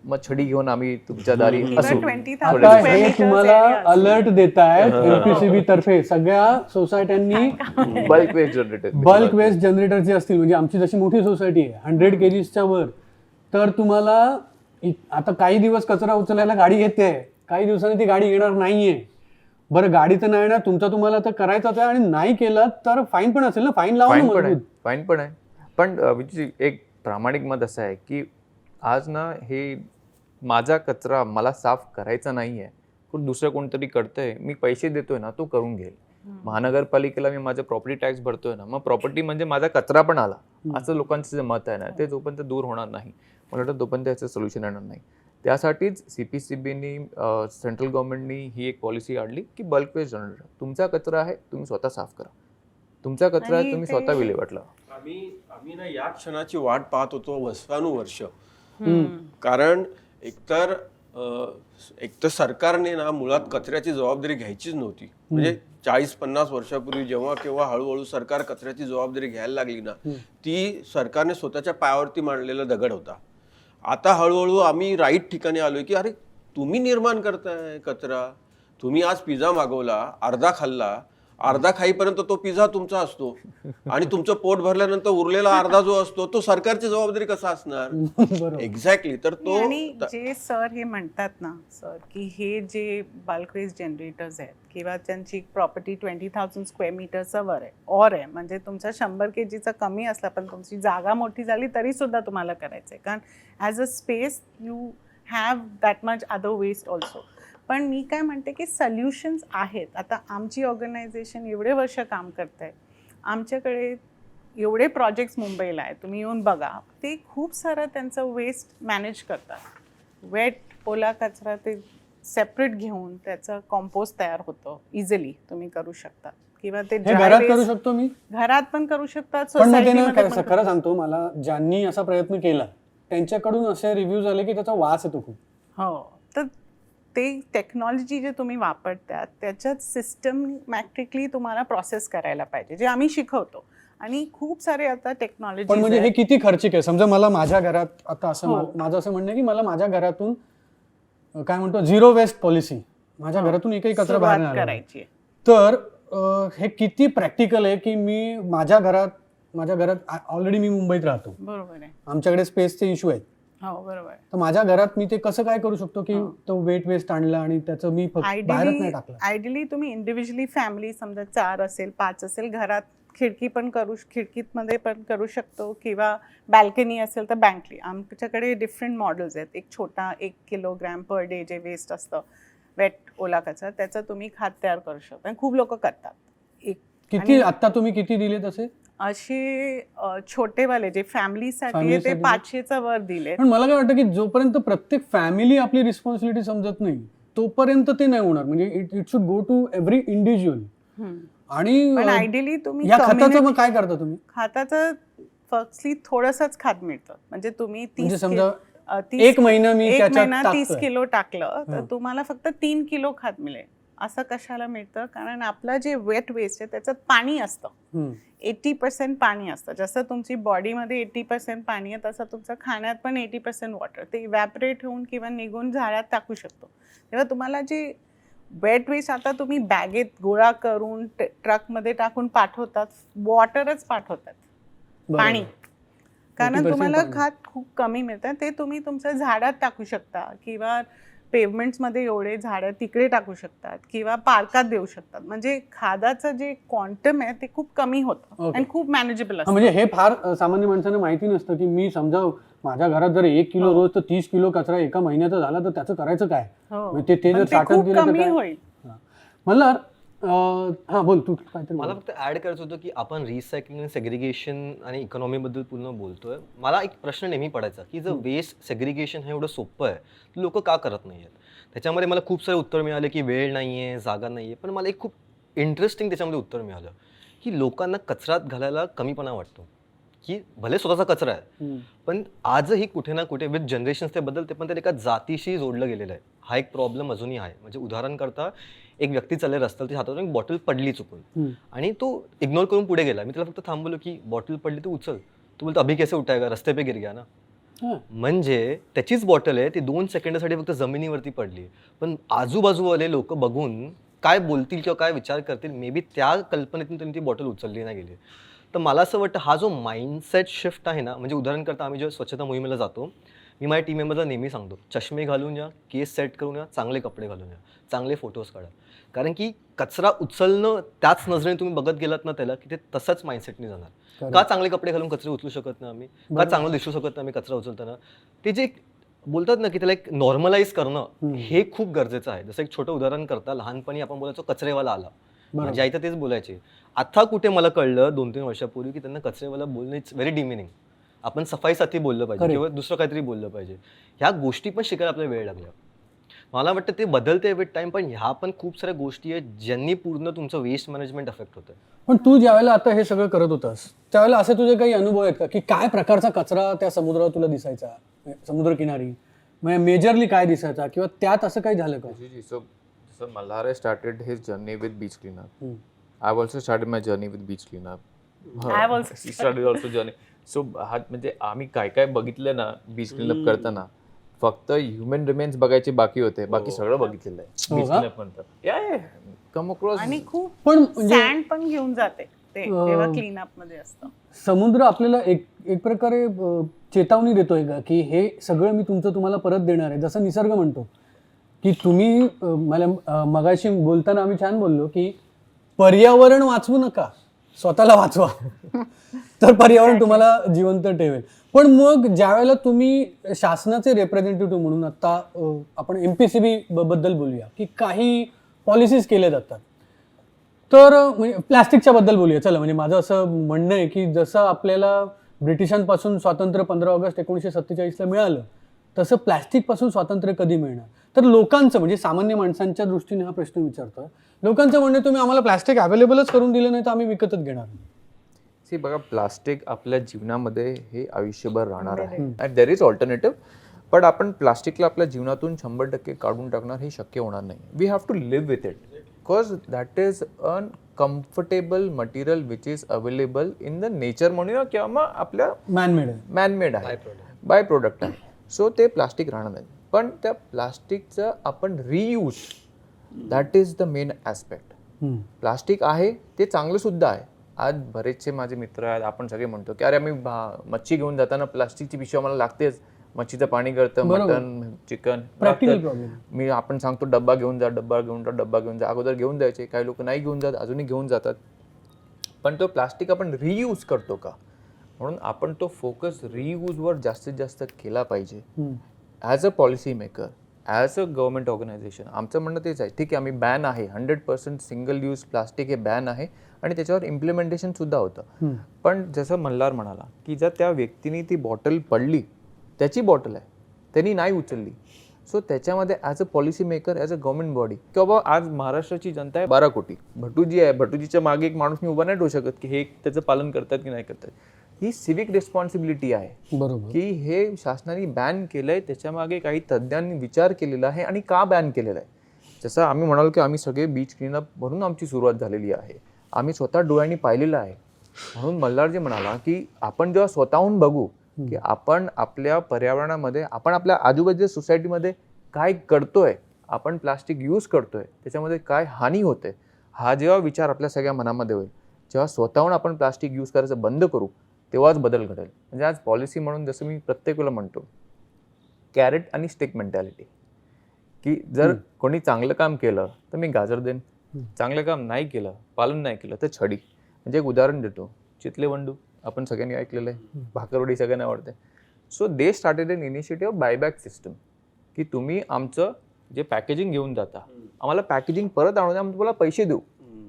मग छडी घेऊन आम्ही तुमच्या दारी असू. 20,000 आता square हे meters तुम्हाला area असेल. अलर्ट देत आहेत MPCB तर्फे सगळ्या सोसायट्यांनी. Bulk waste generator bulk waste generator जे असतील, म्हणजे आमची जशी मोठी सोसायटी आहे 100 kgsच्या वर, तर तुम्हाला आता काही दिवस कचरा उचलायला गाडी येते, काही दिवसांनी ती गाडी येणार नाहीये. बरं, गाडी तर नाही ना, तुमचा तुम्हाला तर करायचाच आहे, आणि नाही केलं तर फाईन पण असेल ना. फाईन लावा ना मजबूत. फाईन पण आहे. पण एक प्रामाणिक मत असं आहे की आज ना हे माझा कचरा मला साफ करायचा नाही आहे, पण दुसरं कोणतरी करतंय, मी पैसे देतोय ना, तो करून घेईल. महानगरपालिकेला मी माझं प्रॉपर्टी टॅक्स भरतोय ना, मग प्रॉपर्टी म्हणजे माझा कचरा पण आला, असं लोकांचं जे मत आहे ना, ते जोपर्यंत दूर होणार नाही, मला वाटतं तोपर्यंत याचं सोल्युशन येणार नाही. त्यासाठीच CPCBनी सेंट्रल गव्हर्नमेंटनी ही एक पॉलिसी काढली की बल्क वेस्ट जनरेटर, तुमचा कचरा आहे तुम्ही स्वतः साफ करा, तुमचा कचरा आहे तुम्ही स्वतः विल्हेवाट लावा. आम्ही ना या क्षणाची वाट पाहत होतो वर्षानुवर्ष. कारण एकतर सरकारने ना मुळात कचऱ्याची जबाबदारी घ्यायचीच नव्हती. म्हणजे 40-50 वर्षापूर्वी जेव्हा केव्हा हळूहळू सरकार कचऱ्याची जबाबदारी घ्यायला लागली ना, ती सरकारने स्वतःच्या पायावरती मांडलेला दगड होता. आता हळूहळू आम्ही राईट ठिकाणी आलोय की अरे तुम्ही निर्माण करताय कचरा. तुम्ही आज पिझ्झा मागवला, अर्धा खाल्ला, अर्धा खाईपर्यंत तो पिझ्झा तुमचा असतो, आणि तुमचं पोट भरल्यानंतर उरलेला अर्धा जो असतो तो सरकारची जबाबदारी कसा असणार. एक्झॅक्टली. तर तो आणि जे सर हे म्हणतात ना सर, की हे जे बल्क वेस्ट जनरेटर्स आहेत किंवा त्यांची प्रॉपर्टी 20,000 स्क्वेअर मीटरचा वर आहे और आहे, म्हणजे तुमचा 100 kgचा कमी असला पण तुमची जागा मोठी झाली तरी सुद्धा तुम्हाला करायचं आहे, कारण as a space you have that much other waste also. पण मी काय म्हणते की सल्युशन्स आहेत. आता आमची ऑर्गनायझेशन एवढे वर्ष काम करत आहे, आमच्याकडे एवढे प्रोजेक्ट्स मुंबईला आहे, तुम्ही येऊन बघा, ते खूप सारं त्यांचं वेस्ट मॅनेज करतात. वेट ओला कचरा ते सेपरेट घेऊन त्याचं कॉम्पोस्ट तयार होतं, इझिली तुम्ही करू शकता. किंवा ते घरात करू शकतो मी, घरात पण करू शकतात. पण मग सोसायटीमध्ये पण खरं सांगतो, मला ज्यांनी असा प्रयत्न केला त्यांच्याकडून असे रिव्ह्यूज आले की त्याचा वास येतो खूप. हो, तर ते टेक्नॉलॉजी जे तुम्ही वापरतात त्याच्यात सिस्टमॅटिकली तुम्हाला प्रोसेस करायला पाहिजे, जे आम्ही शिकवतो. आणि खूप सारे आता टेक्नॉलॉजी. पण म्हणजे हे किती खर्चिक आहे. समजा मला माझ्या घरात आता असं माझं असं म्हणणं आहे की मला माझ्या घरातून काय म्हणतो 0 वेस्ट पॉलिसी माझ्या घरातून एकही कचरा बाहेर नाही सुरुवात आला. करायची आहे. तर हे किती प्रॅक्टिकल आहे की मी माझ्या घरात ऑलरेडी मी मुंबईत राहतो, बरोबर आहे. आमच्याकडे स्पेसचे इश्यू आहेत. हो बरोबर आहे. तर माझ्या घरात मी ते कसं काय करू शकतो की तो वेस्ट आणला आणि त्याचं मी फक्त बाहेरच नाही टाकलं. आयडियली तुम्ही इंडिव्हिज्युअली फॅमिली समजा 4 असेल 5 असेल घरात खिडकीमध्ये पण करू शकतो किंवा बॅल्कनी असेल तर बँकली. आमच्याकडे डिफरंट मॉडेल्स आहेत. एक छोटा 1 किलोग्रॅम पर डे जे वेस्ट असतं वेट ओला कचरा त्याचं तुम्ही खत तयार करू शकता आणि खूप लोक करतात. किती आता तुम्ही किती दिले तसे? असे छोटेवाले जे फॅमिलीसाठी आहे ते 500चा वर दिले. पण मला काय वाटतं की जोपर्यंत प्रत्येक फॅमिली आपली रिस्पॉन्सिबिलिटी समजत नाही तोपर्यंत ते नाही होणार. म्हणजे it should go to every individual. आणि पण आयडियली तुम्ही या खताचं मग काय करता तुम्ही? खताचं फर्स्टली थोडंसंच खत मिळतं. म्हणजे तुम्ही म्हणजे समजा एक महिना मी त्याच्यात 30 टाकतोय. किलो टाकलं तर तुम्हाला फक्त 3 किलो खत मिळेल. असं कशाला मिळतं? कारण आपलं जे वेट वेस्ट आहे त्याच्यात पाणी असतं. 80% पाणी असतं. जसं तुमची बॉडीमध्ये 80% पाणी आहे तसं तुमचं खाण्यात पण 80% वॉटर. ते इव्हॅपरेट होऊन किंवा निघून झाडात टाकू शकतो. तेव्हा तुम्हाला जे वेट वेस्ट आता तुम्ही बॅगेत गोळा करून ट्रकमध्ये टाकून पाठवतात, वॉटरच पाठवतात, पाणी. कारण 80% तुम्हाला पाणी. खत खूप कमी मिळतं. ते तुम्ही तुमच्या झाडात टाकू शकता किंवा पेव्हमेंट्समध्ये एवढे झाडं तिकडे टाकू शकतात किंवा पार्कात देऊ शकतात. म्हणजे खादाचं जे क्वांटम आहे ते खूप कमी होतं आणि खूप मॅनेजेबल असतं. म्हणजे हे फार सामान्य माणसांना माहिती नसतं की मी समजा माझ्या घरात जर 1 किलो रोज तर 30 किलो कचरा एका महिन्याचा झाला तर त्याचं करायचं काय? म्हणजे ते जर साठवून खूप दिलं तर कमी काय होईल. मला हा बोल तू काहीतरी मला फक्त ऍड करायचं होतं की आपण रिसायकलिंग, सेग्रिगेशन आणि इकॉनॉमीबद्दल पूर्ण बोलतोय. मला एक प्रश्न नेहमी पडायचा की जर वेस्ट सेग्रिगेशन हे एवढं सोपं आहे लोक का करत नाही आहेत. त्याच्यामध्ये मला खूप सारे उत्तर मिळाले की वेळ नाही आहे, जागा नाही आहे. पण मला एक खूप इंटरेस्टिंग त्याच्यामध्ये उत्तर मिळालं की लोकांना कचऱ्यात घालायला कमीपणा वाटतो. की भले स्वतःचा कचरा आहे पण आजही कुठे ना कुठे विथ जनरेशन्स ते बदलते पण ते एका जातीशी जोडलं गेलेलं आहे. हा एक प्रॉब्लेम अजूनही आहे. म्हणजे उदाहरण करता एक व्यक्ती चालले रस्त्यावर ती हातातून एक बॉटल पडली चुकून आणि तो इग्नोर करून पुढे गेला. मी त्याला फक्त थांबवलो की बॉटल पडली तू उचल. तू बोलतो अभि कैसे उठाएगा, रस्ते पे गिर गया ना. म्हणजे त्याचीच बॉटल आहे ती 2 सेकंदासाठी फक्त जमिनीवरती पडली. पण आजूबाजूवाले लोक बघून काय बोलतील किंवा काय विचार करतील मे बी त्या कल्पनेतून त्यांनी ती बॉटल उचलली नाही गेली. तर मला असं वाटतं हा जो माइंडसेट शिफ्ट आहे ना, म्हणजे उदाहरण करता आम्ही जेव्हा स्वच्छता मोहिमेला जातो मी माझ्या टीम मेंबरला नेहमी सांगतो चष्मे घालून या, केस सेट करून या, चांगले कपडे घालून या, चांगले फोटोज काढा. कारण की कचरा उचलणं त्याच नजरेने तुम्ही बघत गेलात ना त्याला की ते तसंच माइंडसेटने जाणार. का चांगले कपडे घालून कचरे उचलू शकत नाही आम्ही, का चांगलं दिसू शकत नाही आम्ही कचरा उचलताना. ते जे बोलतात ना की त्याला एक नॉर्मलाइज करणं हे खूप गरजेचं आहे. जसं एक छोटं उदाहरण करता लहानपणी आपण बोलायचो कचरेवाला आला, माझी आई तर तेच बोलायची. आता कुठे मला कळलं 2-3 वर्षापूर्वी की त्यांना कचरेवाला बोलणं इट्स व्हेरी डिमिनिंग. आपण सफाईसाठी बोललं पाहिजे किंवा दुसरं काहीतरी बोललं पाहिजे. ह्या गोष्टी पण शिकायला आपल्याला वेळ लागला. मला वाटतं ते बदलते विथ टाइम. पण ह्या पण खूप साऱ्या गोष्टी आहेत ज्यांनी पूर्ण तुमचं वेस्ट मॅनेजमेंट अफेक्ट होतं. पण तू ज्यावेळेला आता हे सगळं करत होतास त्यावेळेला असे तुझे काही अनुभव आहेत का की काय प्रकारचा कचरा त्या समुद्रावर तुला दिसायचा, समुद्रकिनारी म्हणजे मेजरली काय दिसायचा किंवा त्यात असं काही झालं का? So Malhara started his journey with beach cleanup. I've also started my journey with beach cleanup. I've also She started also journey. So हा म्हणजे आम्ही काय काय बघितलं ना बीच क्लीनअप करताना फक्त ह्युमन रिमेन्स बघायचे बाकी होते. बाकी सगळं बघितलेलं आहे बीच क्लीनअप नंतर. कम अक्रॉस आणि खूप पण सँड पण घेऊन जाते ते तेव्हा क्लीनअप मध्ये असतं. समुद्र आपल्याला एक प्रकारे चेतावणी देतोय का की हे सगळं मी तुम्हाला परत देणार आहे. जसं निसर्ग म्हणतो की तुम्ही मला मगाशी बोलताना आम्ही छान बोललो की पर्यावरण वाचवू नका, स्वतःला वाचवा तर पर्यावरण तुम्हाला जिवंत ठेवेल. पण मग ज्यावेळेला तुम्ही शासनाचे रिप्रेझेंटेटिव्ह म्हणून आता आपण MPCB बद्दल बोलूया की काही पॉलिसीज केल्या जातात. तर म्हणजे प्लॅस्टिकच्या बद्दल बोलूया चला. म्हणजे माझं असं म्हणणं आहे की जसं आपल्याला ब्रिटिशांपासून स्वातंत्र्य 15 ऑगस्ट 1947ला मिळालं तसं प्लॅस्टिकपासून स्वातंत्र्य कधी मिळणार. तर लोकांचं म्हणजे सामान्य माणसांच्या दृष्टीने हा प्रश्न विचारतोय. लोकांचं म्हणणं तुम्ही आम्हाला प्लॅस्टिक अवेलेबलच करून दिलं नाही तर आम्ही विकतच घेणार. सी बघा प्लास्टिक आपल्या जीवनामध्ये हे आयुष्यभर राहणार आहे अँड देर इज ऑल्टरनेटिव्ह. पण आपण प्लास्टिकला आपल्या जीवनातून 100% काढून टाकणार हे शक्य होणार नाही. We have to live with it because that is uncomfortable material which is available in the nature म्हणूया किंवा मग आपल्या मॅनमेड आहे, बाय प्रोडक्ट आहे. सो ते प्लास्टिक राहणार नाही. पण त्या प्लास्टिकचं आपण reuse that is the main aspect. Plastic आहे ते चांगलं सुद्धा आहे. आज बरेचसे माझे मित्र आहेत, आपण सगळे म्हणतो की अरे आम्ही मच्छी घेऊन जाताना प्लास्टिकची पिशवी आम्हाला लागतेच, मच्छीचं पाणी गळतं, मटन चिकन. Practical problem. आपण सांगतो डब्बा घेऊन जा, डब्बा घेऊन जा. अगोदर घेऊन जायचे, काही लोक नाही घेऊन जात, अजूनही घेऊन जातात. पण तो प्लास्टिक आपण रियूज करतो का, म्हणून आपण तो फोकस रियूजवर जास्तीत जास्त केला पाहिजे. As a policy maker, as a government organisation आमचं म्हणणं तेच आहे, ठीक आहे आम्ही बॅन आहे, 100% सिंगल यूज प्लास्टिक हे बॅन आहे आणि त्याच्यावर इम्प्लिमेंटेशन सुद्धा होतं. पण जसं मल्हार म्हणाला की जर त्या व्यक्तीने ती बॉटल पडली, त्याची बॉटल आहे, त्यांनी नाही उचलली, सो त्याच्यामध्ये as a policy maker, as a government body, की बाबा आज महाराष्ट्राची जनता आहे 12 कोटी, भटूजी आहे, भटूजीच्या मागे एक माणूस मी उभा नाही ठेवू शकत की हे त्याचं पालन करतात की नाही करतात. ही सिविक रिस्पॉन्सिबिलिटी आहे. बरोबर. की हे शासनाने बॅन केलंय, त्याच्यामागे काही तज्ज्ञांनी विचार केलेला आहे आणि का बॅन केलेलं आहे. जसं आम्ही म्हणालो की आम्ही सगळे बीच क्लीनअप म्हणून आमची सुरुवात झालेली आहे, आम्ही स्वतः डोळ्यांनी पाहिलेलं आहे. म्हणून मल्हार जे म्हणाला की आपण जेव्हा स्वतःहून बघू की आपण आपल्या पर्यावरणामध्ये, आपण आपल्या आजूबाजूच्या सोसायटीमध्ये काय करतोय, आपण प्लास्टिक यूज करतोय, त्याच्यामध्ये काय हानी होते, हा जेव्हा विचार आपल्या सगळ्या मनामध्ये होईल, जेव्हा स्वतःहून आपण प्लास्टिक यूज करायचं बंद करू, तेव्हाच बदल घडेल. म्हणजे आज पॉलिसी म्हणून जसं मी प्रत्येक वेळेला म्हणतो, कॅरेट आणि स्टिक मेंटॅलिटी, की जर कोणी चांगलं काम केलं तर मी गाजर देईन, चांगलं काम नाही केलं, पालन नाही केलं तर छडी. म्हणजे एक उदाहरण देतो, चितले वंडू आपण सगळ्यांनी ऐकलेलं आहे, भाकरवडी सगळ्यांना आवडते. So they started an initiative buyback system, की तुम्ही आमचं जे पॅकेजिंग घेऊन जाता, आम्हाला पॅकेजिंग परत आणून द्या, आम्ही तुम्हाला पैसे देऊ.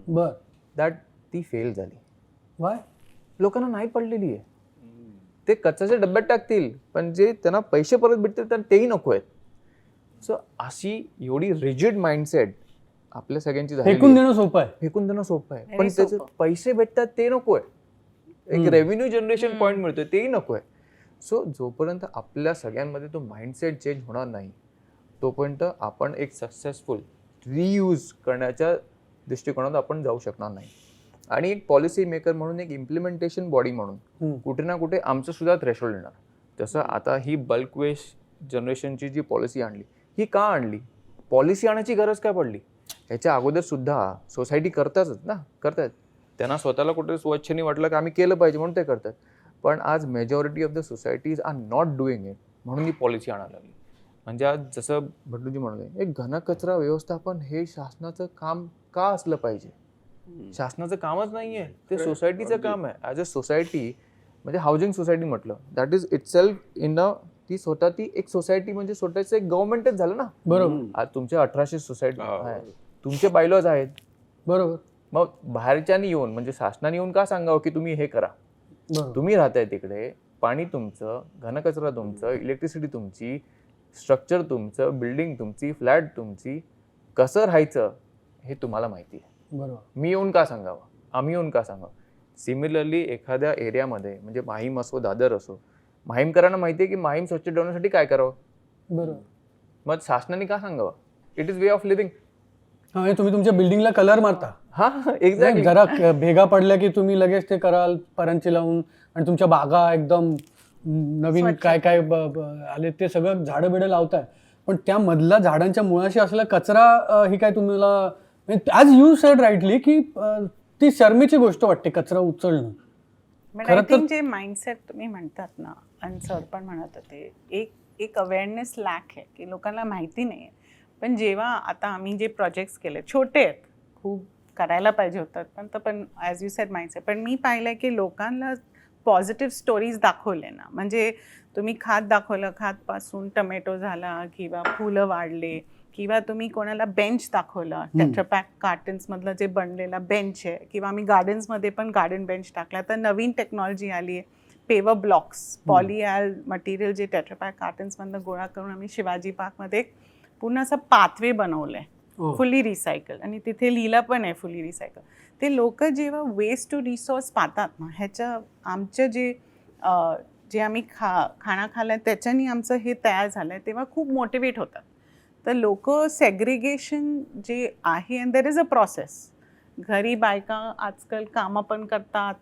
बर. दॅट ती फेल झाली. वाय? लोकांना नाही पडलेली आहे. ते कचऱ्याच्या डब्यात टाकतील, पण जे त्यांना पैसे परत भेटतील तर तेही नको आहेत. सो अशी एवढी रिजिड माइंडसेट आपल्या सगळ्यांची झाली. फेकून देणं सोपं आहे. फेकून देणं सोपं आहे, Very पण त्याचे सोपं. पैसे भेटतात ते नको आहे. एक रेव्हेन्यू जनरेशन पॉईंट मिळतोय तेही नको आहे. सो जोपर्यंत आपल्या सगळ्यांमध्ये तो माइंडसेट चेंज होणार नाही, तोपर्यंत आपण एक सक्सेसफुल रियूज करण्याच्या दृष्टिकोनात आपण जाऊ शकणार नाही. आणि एक पॉलिसी मेकर म्हणून, एक इम्प्लिमेंटेशन बॉडी म्हणून कुठे ना कुठे आमचं सुद्धा थ्रेशोल्ड येणार. जसं आता ही बल्क वेस्ट जनरेशनची जी पॉलिसी आणली, ही का आणली, पॉलिसी आणायची गरज काय पडली, ह्याच्या अगोदर सुद्धा सोसायटी करतात. त्यांना स्वतःला कुठे स्वच्छ नाही वाटलं की आम्ही केलं पाहिजे म्हणून ते करतात. पण आज majority of the societies are not doing it, म्हणून ही पॉलिसी आणायला लागली. म्हणजे आज जसं भटूजी म्हणाले, एक घनकचरा व्यवस्थापन हे शासनाचं काम का असलं पाहिजे. शासनाचं कामच नाही आहे, ते सोसायटीचं काम आहे. ॲज अ सोसायटी, म्हणजे हाऊसिंग सोसायटी म्हटलं, that is itself in a, ती स्वतः ती एक सोसायटी म्हणजे स्वतःचं एक गव्हर्नमेंटच झालं ना. बरोबर. आज तुमच्या 1800 सोसायटी आहे, तुमचे बायलॉज आहेत. बरोबर. मग बाहेरच्यानी येऊन, म्हणजे शासनाने येऊन का सांगावं की तुम्ही हे करा. तुम्ही राहताय तिकडे, पाणी तुमचं, घनकचरा तुमचं, इलेक्ट्रिसिटी तुमची, स्ट्रक्चर तुमचं, बिल्डिंग तुमची, फ्लॅट तुमची, कसं राहायचं हे तुम्हाला माहिती आहे. बरोबर. मी येऊन का सांगावं, आम्ही येऊन का सांगावं. सिमिलरली एखाद्या एरियामध्ये, म्हणजे माहीम असो, दादर असो, माहीमकरांना माहिती आहे की माहीम स्वच्छ ठेवण्यासाठी काय करावं. बरोबर. मग शासनाने का सांगावं. It is way of living. हा, तुम्ही तुमच्या बिल्डिंगला कलर मारता. हा, एक्झॅक्टली. जरा भेगा पडल्या की तुम्ही लगेच ते कराल परांची लावून, आणि तुमच्या बागा एकदम नवीन काय काय आले ते सगळं झाडं बिडं लावताय. पण त्या मधला झाडांच्या मुळाशी असलेला कचरा ही काय तुम्हाला, ॲज यू सेड राईटली, की ती शर्मेची गोष्ट वाटते कचरा उचलणं. आय थिंक जे माइंडसेट तुम्ही म्हणतात ना, आणि सर पण म्हणत होते, एक अवेअरनेस लॅक आहे की लोकांना माहिती नाही आहे. पण जेव्हा आता आम्ही जे प्रोजेक्ट्स केले, छोटे आहेत, खूप करायला पाहिजे होतात, पण ॲज यू सेड माइंडसेट, पण मी पाहिलं की लोकांना पॉझिटिव्ह स्टोरीज दाखवले ना, म्हणजे तुम्ही खाद दाखवलं, खादपासून टमॅटो झाला किंवा फुलं वाढले, किंवा तुम्ही कोणाला बेंच दाखवला, टेट्रापॅक कार्टन्समधलं जे बनलेला बेंच आहे, किंवा आम्ही गार्डन्समध्ये पण गार्डन बेंच टाकला. तर नवीन टेक्नॉलॉजी आली आहे, पेवर ब्लॉक्स, पॉलिॲल मटेरियल जे टेट्रापॅक कार्टन्समधनं गोळा करून आम्ही शिवाजी पार्कमध्ये पूर्ण असं पाथवे बनवलं आहे, फुल्ली रिसायकल, आणि तिथे लिहिलं पण आहे फुल्ली रिसायकल. ते लोक जेव्हा वेस्ट टू रिसोर्स पाहतात ना, ह्याच्या आमचं जे आम्ही खाणं खाल्लं त्याच्यानी आमचं हे तयार झालं आहे, तेव्हा खूप मोटिवेट होतात. तर लोक सेग्रिगेशन जे आहे, and there is a process. घरी बायका आजकाल कामं पण करतात,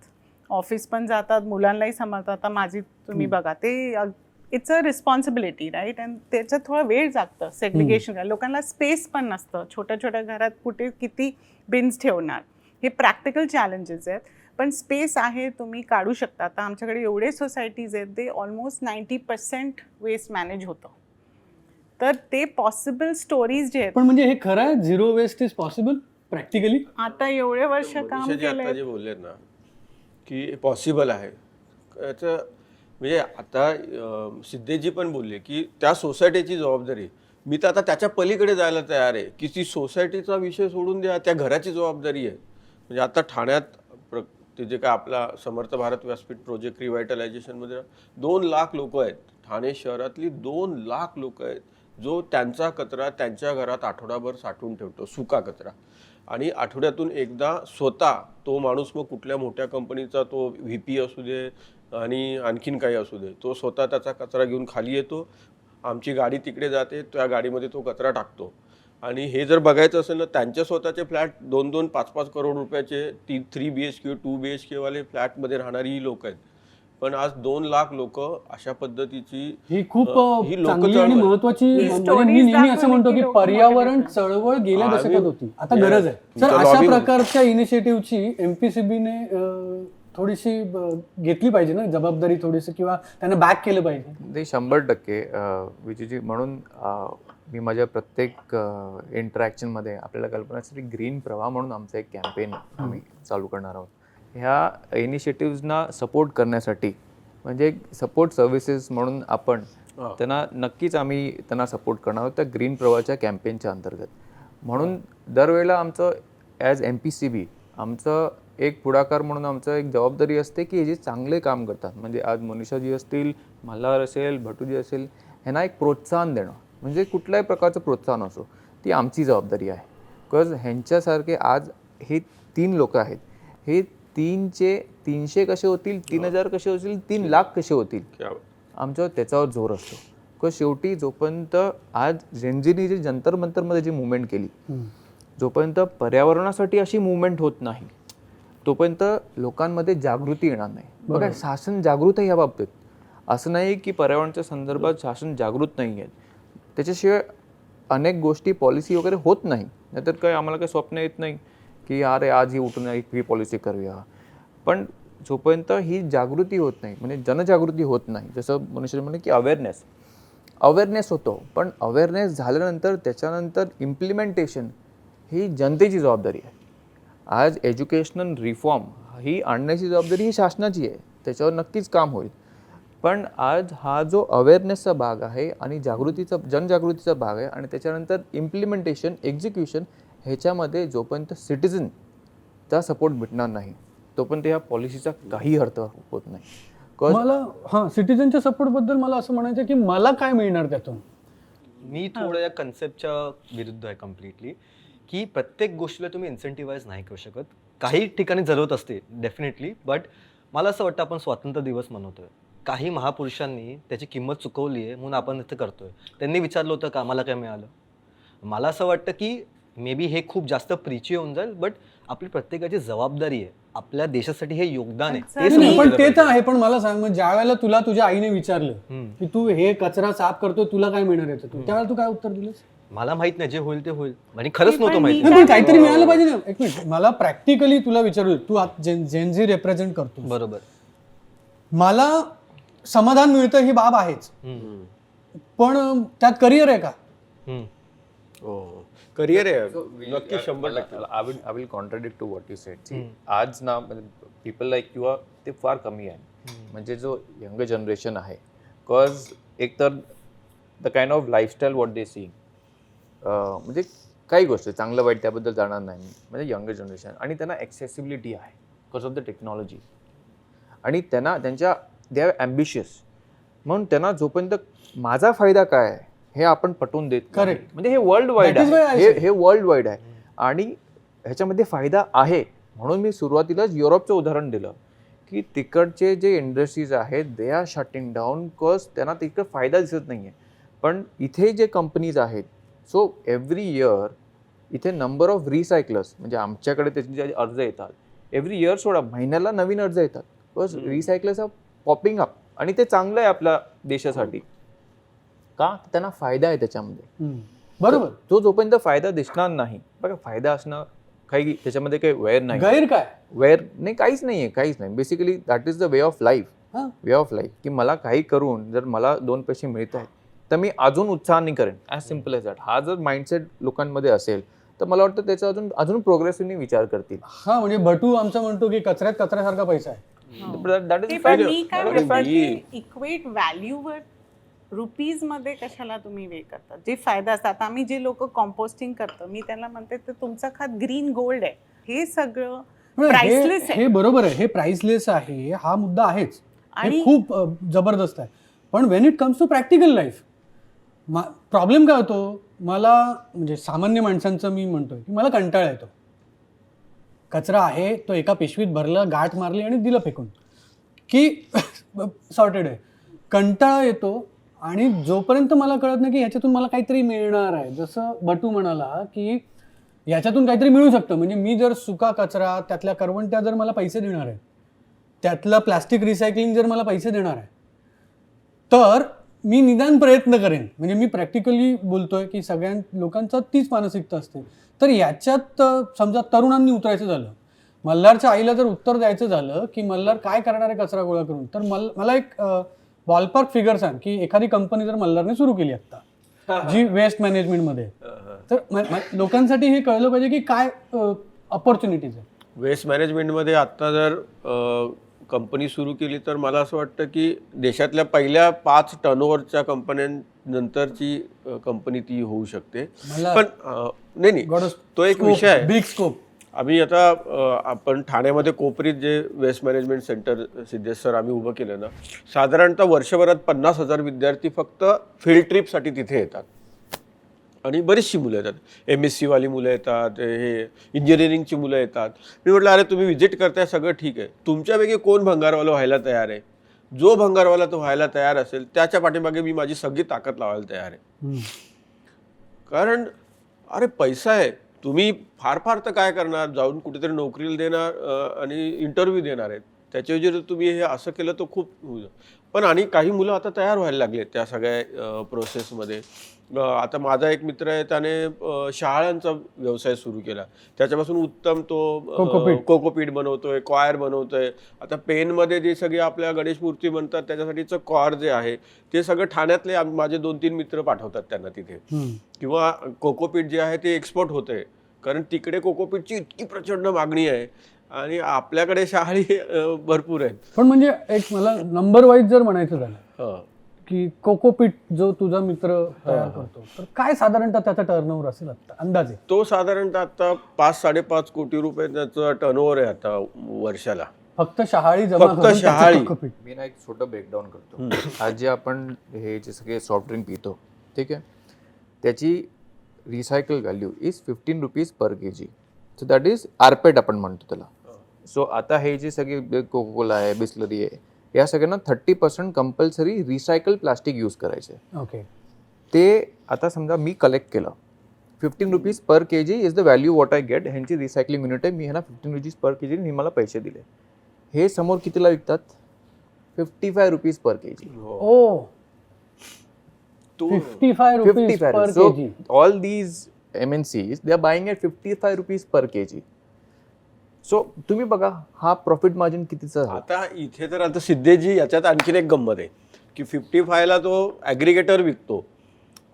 ऑफिस पण जातात, मुलांनाही सांभाळतात. आता माझी तुम्ही बघा, ते it's a responsibility right. And त्याच्यात थोडा वेळ लागतं सेग्रिगेशन करायला. लोकांना स्पेस पण नसतं. छोट्या छोट्या घरात कुठे किती बिन्स ठेवणार, हे प्रॅक्टिकल चॅलेंजेस आहेत. पण स्पेस आहे, तुम्ही काढू शकता. आता आमच्याकडे एवढे सोसायटीज आहेत, ते ऑलमोस्ट 90% वेस्ट मॅनेज होतं. तर ते पॉसिबल स्टोरीज जे आहेत, पण म्हणजे हे खरं आहे, zero waste is possible practically? आता एवढे वर्ष काम मनीषाजी आता केलंय. जे बोललेत ना की पॉसिबल आहे, याचं म्हणजे आता सिद्धेशजी पण बोलले की त्या सोसायटीची जबाबदारी. मी तर आता त्याच्या पलीकडे जायला तयार आहे की ती सोसायटीचा विषय सोडून द्या, त्या घराची जबाबदारी आहे. म्हणजे आता ठाण्यात ते जे काय आपला समर्थ भारत व्यासपीठ प्रोजेक्ट रिव्हायटलायझेशनमध्ये 2 लाख लोक आहेत. ठाणे शहरातली 2 लाख लोक आहेत जो त्यांचा कचरा त्यांच्या घरात आठवडाभर साठवून ठेवतो, सुका कचरा. आणि आठवड्यातून एकदा स्वतः तो माणूस, मग कुठल्या मोठ्या कंपनीचा तो VP असू दे आणि आणखीन काही असू दे, तो स्वतः त्याचा कचरा घेऊन खाली येतो. आमची गाडी तिकडे जाते, त्या गाडीमध्ये तो कचरा टाकतो. आणि हे जर बघायचं असेल ना, त्यांचे स्वतःचे फ्लॅट 2-2, 5-5 करोड रुपयाचे 3 BHK 2 BHK वाले फ्लॅटमध्ये राहणारी ही लोक आहेत. पण आज 2 लाख लोक अशा पद्धतीची ही खूप ही लोक चांगली आणि चळवळ. महत्वाची, ही म्हणजे stories मी नेहमी असं दाखवली म्हणतो की की लोकं पर्यावरण motivate चळवळ गेल्या आम्ही- दशकात होती, आता म्हणजे गरज आहे. तर तुमच्या अशा lobby- प्रकारच्या इनिशिएटिव्हची MPCBने थोडीशी घेतली पाहिजे ना जबाबदारी थोडीशी, किंवा त्यांना बॅक केलं पाहिजे. ते 100% विजयजी. म्हणून मी माझ्या प्रत्येक इंटरॅक्शनमध्ये आपल्याला कल्पना असते की ग्रीन प्रवाह म्हणून आमचं एक कॅम्पेन आम्ही चालू करणार आहोत. ह्या इनिशिएटिव्हजना सपोर्ट करण्यासाठी, म्हणजे सपोर्ट सर्व्हिसेस म्हणून आपण त्यांना नक्कीच आम्ही त्यांना सपोर्ट करणार आहोत त्या ग्रीन प्रवाहाच्या कॅम्पेनच्या अंतर्गत. म्हणून दरवेळेला आमचं ॲज MPCB आमचं एक पुढाकार म्हणून आमचं एक जबाबदारी असते की हे जे चांगले काम करतात, म्हणजे आज मनीषाजी असतील, मल्हार असेल, भटूजी असेल, ह्यांना एक प्रोत्साहन देणं, म्हणजे कुठल्याही प्रकारचं प्रोत्साहन असो, ती आमची जबाबदारी आहे. बिकॉज ह्यांच्यासारखे आज हे 3 लोक आहेत, हे 3चे 300 कसे होतील, 3000 कसे होतील, 3 लाख कसे होतील, आमच्यावर त्याच्यावर जोर असतो. बिकॉज शेवटी जोपर्यंत आज जेनजीनी जी जंतर मंतरमध्ये जी मुवमेंट केली, जोपर्यंत पर्यावरणासाठी अशी मुवमेंट होत नाही, तोपर्यंत लोकांमध्ये जागृती येणार नाही. बघा, शासन जागृत आहे या बाबतीत. असं नाही की पर्यावरणाच्या संदर्भात शासन जागृत नाही आहे. त्याच्याशिवाय अनेक गोष्टी पॉलिसी वगैरे होत नाही. नाहीतर काही आम्हाला काही स्वप्न येत नाही की अरे आज ही उठून ही पॉलिसी करूया. पण जोपर्यंत ही जागृती होत नाही, म्हणजे जनजागृती होत नाही, जसं मनुष्य म्हणे की अवेअरनेस होतो, पण अवेअरनेस झाल्यानंतर त्याच्यानंतर इम्प्लिमेंटेशन ही जनतेची जबाबदारी आहे. आज एज्युकेशनल रिफॉर्म ही आणण्याची जबाबदारी ही शासनाची आहे, त्याच्यावर नक्कीच काम होईल. पण आज हा जो अवेअरनेसचा भाग आहे आणि जनजागृतीचा भाग आहे, आणि त्याच्यानंतर इम्प्लिमेंटेशन, एक्झिक्युशन, ह्याच्यामध्ये जोपर्यंत सिटिझनचा सपोर्ट भेटणार नाही, तोपर्यंत ह्या पॉलिसीचा काही अर्थ होत नाही. मला सिटिझनच्या सपोर्ट बद्दल मला असं म्हणायचं की मला काय मिळणार त्यातून? मी थोडं या कन्सेप्टच्या विरुद्ध आहे कम्प्लिटली, की प्रत्येक गोष्टीला तुम्ही इन्सेंटिव्हाइज नाही करू शकत. काही ठिकाणी जरूरत असते डेफिनेटली, बट मला असं वाटतं आपण स्वातंत्र्य दिवस मनवतोय. काही महापुरुषांनी त्याची किंमत चुकवली आहे म्हणून आपण इथं करतोय. त्यांनी विचारलं होतं का आम्हाला काय मिळालं? मला असं वाटतं की मे बी हे खूप जास्त प्रीची होऊन जाईल, बट आपली प्रत्येकाची जबाबदारी आहे, आपल्या देशासाठी हे योगदान आहे ते नाही, समजलं पण ते पाहिजे. तर आहे. पण मला सांग, मग ज्या वेळेला तुला तुझ्या आईने विचारलं की तू हे कचरा साफ करतोय, तुला काय मिळणार आहे, त्यावेळेला तू काय उत्तर दिलंस? मला माहित नाही, जे होईल ते होईल. आणि खरंच नव्हतं पण माहिती. नाही, पण काहीतरी मिळालं पाहिजे ना. एक मिनिट, मला प्रॅक्टिकली तुला विचारू, तू जेनझी रिप्रेझेंट करतो, बरोबर. मला समाधान मिळतं ही बाब आहेच, पण त्यात करिअर आहे का? करिअर आहे नक्की 100%. I will contradict to what you said. See, आज ना पीपल लाईक यू ते फार कमी आहे. म्हणजे जो यंग जनरेशन आहे, बिकॉज एक तर the kind of lifestyle what they see, म्हणजे काही गोष्टी चांगलं वाईट त्याबद्दल जाणार नाही, म्हणजे यंग जनरेशन, आणि त्यांना ॲक्सेसिबिलिटी आहे बिकॉज ऑफ द टेक्नॉलॉजी, आणि त्यांना त्यांच्या दे आर ॲम्बिशियस, म्हणून त्यांना जोपर्यंत माझा फायदा काय आहे हे आपण पटवून देत नाही. Correct. म्हणजे हे world wide That is why I आहे, said. हे वर्ल्ड वाईड आहे, आणि ह्याच्यामध्ये फायदा आहे. म्हणून मी सुरुवातीलाच युरोपचं उदाहरण दिलं की तिकडचे जे इंडस्ट्रीज आहेत they are shutting down because त्यांना तिकडे फायदा दिसत नाही आहे. पण इथे जे कंपनीज आहेत, सो एव्हरी इयर इथे नंबर ऑफ रिसायकलर्स, म्हणजे आमच्याकडे त्याचे जे अर्ज येतात एव्हरी इयर, सोडा महिन्याला नवीन अर्ज येतात, बिकॉज रिसायकलर्स आर पॉपिंग अप. आणि ते चांगलं आहे आपल्या देशासाठी. का? त्यांना फायदा आहे त्याच्यामध्ये. बरोबर. तो जोपर्यंत फायदा दिसणार नाही, बघा फायदा असणं काही त्याच्यामध्ये काही वैर नाही, गैर काय? वैर नाही, काहीच नाहीये, काहीच नाही. Basically that is the way of life. हा. वे ऑफ लाईफ की मला काही करून जर मला 2 पैसे मिळत आहेत तर मी अजून उत्साहाने करेन. As simple as that. हा जर माइंडसेट लोकांमध्ये असेल तर मला वाटतं त्याचा अजून प्रोग्रेसिव्हली विचार करतील. हा, म्हणजे भटू आमचा म्हणतो की कचऱ्यासारखा पैसा आहे. दॅट ते इज पण मी काय आणि म्हणतात की मी- इक्वेट व्हॅल्यूवर रुपीज मध्ये कशाला तुम्ही वे करतात जे फायदा असतात. आम्ही जे लोक कॉम्पोस्टिंग करतो मी त्यांना म्हणते तर तुमचा खात ग्रीन गोल्ड आहे. हे सगळं प्राइसलेस आहे. हे बरोबर आहे, हे प्राइसलेस आहे, हा मुद्दा आहेच, हे आणि- खूप जबरदस्त आहे. पण when it comes to practical life problem काय होतो, मला म्हणजे सामान्य माणसांचं मी म्हणतोय की मला कंटाळा येतो. कचरा आहे तो एका पिशवीत भरलं, गाठ मारली आणि दिलं फेकून की सॉर्टेड आहे. कंटाळा येतो आणि जोपर्यंत मला कळत नाही की ह्याच्यातून मला काहीतरी मिळणार आहे, जसं बटू म्हणाला की याच्यातून काहीतरी मिळू शकतं, म्हणजे मी जर सुका कचरा त्यातल्या करवंट्या जर मला पैसे देणार आहे, त्यातलं प्लास्टिक रिसायकलिंग जर मला पैसे देणार आहे, तर मी निदान प्रयत्न करेन. म्हणजे मी प्रॅक्टिकली बोलतोय की सगळ्या लोकांचा तीच मानसिकता असते. तर याच्यात समजा तरुणांनी उतरायचं झालं, मल्हारच्या आईला जर उत्तर द्यायचं झालं की मल्हार काय करणार आहे कचरा गोळा करून, तर मला एक बॉलपार्क फिगर सांग की एखादी कंपनी जर मल्हारने सुरू केली आता जी वेस्ट मॅनेजमेंटमध्ये, तर लोकांसाठी हे कळलं पाहिजे की काय ऑपॉर्च्युनिटीज आहे. वेस्ट मॅनेजमेंटमध्ये आत्ता जर कंपनी सुरू केली तर मला असं वाटतं की देशातल्या पहिल्या 5 टर्नओव्हरच्या कंपन्यांनंतरची कंपनी ती होऊ शकते. मला- पण नाही तो एक विषय आहे. Big scope. आम्ही आता आपण ठाण्यामध्ये कोपरीत जे waste management centre Siddhesh sir आम्ही उभं केलं ना, साधारणतः वर्षभरात 50,000 विद्यार्थी फक्त फील्ड ट्रिपसाठी तिथे येतात. आणि बरीचशी मुलं येतात, MSc वाली मुलं येतात, हे इंजिनिअरिंगची मुलं येतात. मी म्हटलं अरे तुम्ही व्हिजिट करताय सगळं ठीक आहे, तुमच्यापैकी कोण भंगारवाला व्हायला तयार आहे? जो भंगारवाला तो व्हायला तयार असेल त्याच्या पाठीमागे मी माझी सगळी ताकद लावायला तयार आहे. कारण अरे पैसा आहे, तुम्ही फार फार तर काय करणार, जाऊन कुठेतरी नोकरीला देणार आणि इंटरव्ह्यू देणार आहेत. त्याच्याऐवजी जर तुम्ही हे असं केलं तर खूप पण आणि काही मुलं आता तयार व्हायला लागले त्या सगळ्या प्रोसेसमध्ये. आता माझा एक मित्र आहे, त्याने शहाळ्यांचा व्यवसाय सुरू केला. त्याच्यापासून उत्तम तो कोकोपीट बनवतोय, कॉयर बनवतोय. आता पेनमध्ये जे सगळे आपल्या गणेश मूर्ती बनतात त्याच्यासाठीचं कॉर जे आहे ते सगळं ठाण्यातले माझे 2-3 मित्र पाठवतात त्यांना तिथे. किंवा कोकोपीट जे आहे ते एक्सपोर्ट होतंय, कारण तिकडे कोकोपीटची इतकी प्रचंड मागणी आहे आणि आपल्याकडे शहाळी भरपूर आहेत. पण म्हणजे एक मला नंबर वाईज जर म्हणायचं झालं की कोकोपीट जो तुझा मित्र तयार करतो, तर काय साधारणतः त्याचा टर्नओव्हर असेल आता अंदाजे? तो साधारणतः आता 5-5.5 कोटी रुपये त्याचा टर्नओव्हर आहे आता वर्षाला. फक्त शहाळी जमा फक्त करून त्याचं शहाळी. कोकोपीट. मी ना एक छोटं ब्रेकडाऊन करतो. आज जे आपण हे जे सगळे सॉफ्ट ड्रिंक पितो, ठीक आहे, त्याची recycle value is 15 rupees per kg. So that is RPET आपण म्हणतो त्याला. सो आता हे जे सगळे कोकोकोला आहे, बिस्लरी आहे, या सगळ्यांना 30% कंपल्सरी रिसायकल प्लास्टिक यूज करायचे. ओके. ते आता समजा मी कलेक्ट केलं, 15 rupees per kg is the value what I get. ह्यांची रिसायकलिंग युनिट आहे, मी ह्यांना 15 रुपीज पर kg मी मला पैसे दिले. हे समोर कितीला विकतात? 55 rupees per kg. O 55 rupees per 55. So kg. all these MNCs they are buying at 55 rupees per kg. So तुम्ही बघा हा प्रॉफिट मार्जिन कितीचा झाला. आता इथे तर आता सिद्धेजी याच्यात आणखीन एक गंमत आहे की 55ला तो ॲग्रिगेटर विकतो,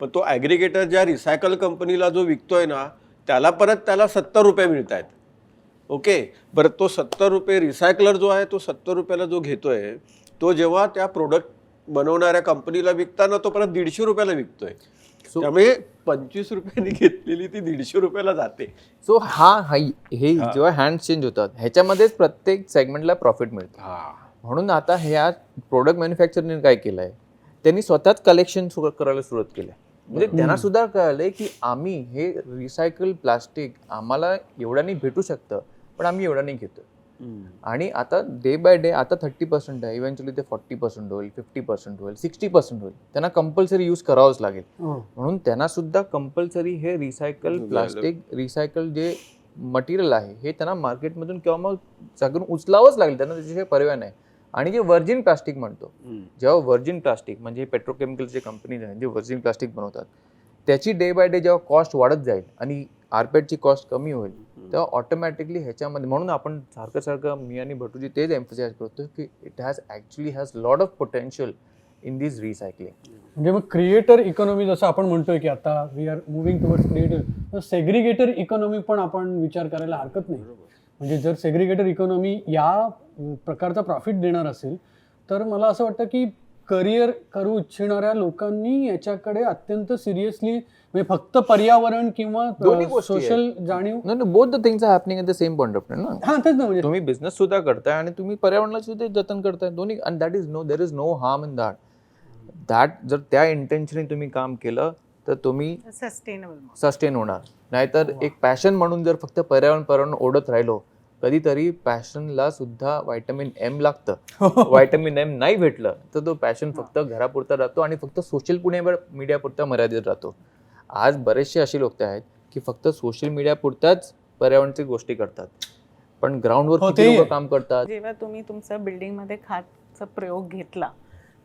पण तो ॲग्रिगेटर ज्या रिसायकल कंपनीला जो विकतोय ना त्याला 70 रुपये मिळत आहेत. ओके, बरं तो 70 रुपये रिसायकलर जो आहे तो 70 रुपयाला जो घेतोय, तो जेव्हा त्या प्रोडक्ट बनवणाऱ्या कंपनीला विकताना तो परत 150 रुपयाला विकतोय. त्यामुळे 25 रुपयांनी घेतलेली ती 150 रुपयाला जाते. सो हे जेव्हा हँड चेंज होतात ह्याच्यामध्येच प्रत्येक सेगमेंटला प्रॉफिट मिळतं. म्हणून आता ह्या प्रोडक्ट मॅन्युफॅक्चरने काय केलंय, त्यांनी स्वतःच कलेक्शन करायला सुरुवात केली. म्हणजे त्यांना सुद्धा कळलंय की आम्ही हे रिसायकल प्लास्टिक आम्हाला एवढ्याने भेटू शकतं, पण आम्ही एवढ्याने घेतो. आणि आता डे बाय डे आता 30% आहे, इव्हेंच्युअली ते 40% होईल, 50% होईल, 60% होईल. त्यांना कंपल्सरी यूज करावंच लागेल. म्हणून त्यांना सुद्धा कंपल्सरी हे रिसायकल प्लास्टिक, रिसायकल जे मटेरियल आहे हे त्यांना मार्केटमधून किंवा मग जागून उचलावंच लागेल. त्यांना त्याच्याशिवाय पर्याय नाही. आणि जे व्हर्जिन प्लास्टिक म्हणतो, जेव्हा व्हर्जिन प्लास्टिक म्हणजे पेट्रोकेमिकलचे कंपनीज आहेत जे व्हर्जिन प्लास्टिक बनवतात, त्याची डे बाय डे जेव्हा कॉस्ट वाढत जाईल आणि आरपेटची कॉस्ट कमी होईल, तेव्हा ऑटोमॅटिकली ह्याच्यामध्ये, म्हणून आपण सारखं मी आणि भटूजी तेच एम्फसाइज करतो की it has lot of potential in this recycling. म्हणजे मग क्रिएटर इकॉनॉमी जसं आपण म्हणतोय की आता we are moving towards creator, segregator economy पण आपण विचार करायला हरकत नाही. म्हणजे जर सेग्रिगेटर इकॉनॉमी या प्रकारचा प्रॉफिट देणार असेल तर मला असं वाटतं की करिअर करू इच्छिणाऱ्या लोकांनी याच्याकडे अत्यंत सिरियसली, म्हणजे फक्त पर्यावरण किंवा दोन्ही गोष्टी सोशल जाणीव, no both the things are happening at the same point of time ना. हा तेच ना, म्हणजे तुम्ही बिझनेस सुद्धा करताय आणि तुम्ही पर्यावरणाला सुद्धा जतन करताय, दोन्ही. And there is no harm in that. जर त्या इंटेन्शनने तुम्ही काम केलं तर तुम्ही सस्टेन होणार. नाहीतर एक पॅशन म्हणून जर फक्त पर्यावरण ओढत राहिलो, कधीतरी पॅशनला सुद्धा व्हायटमिन एम लागतं. व्हायटमिन एम नाही भेटलं तर तो पॅशन फक्त घरापुरता राहतो आणि फक्त सोशल मीडियापुरता मर्यादित राहतो. आज बरेचसे असे लोक आहेत की फक्त सोशल मीडियापुरताच पर्यावरणाची गोष्टी करतात, पण ग्राउंडवर किती लोक काम करतात. जेव्हा तुम्ही तुमच्या बिल्डिंगमध्ये खातचा प्रयोग घेतला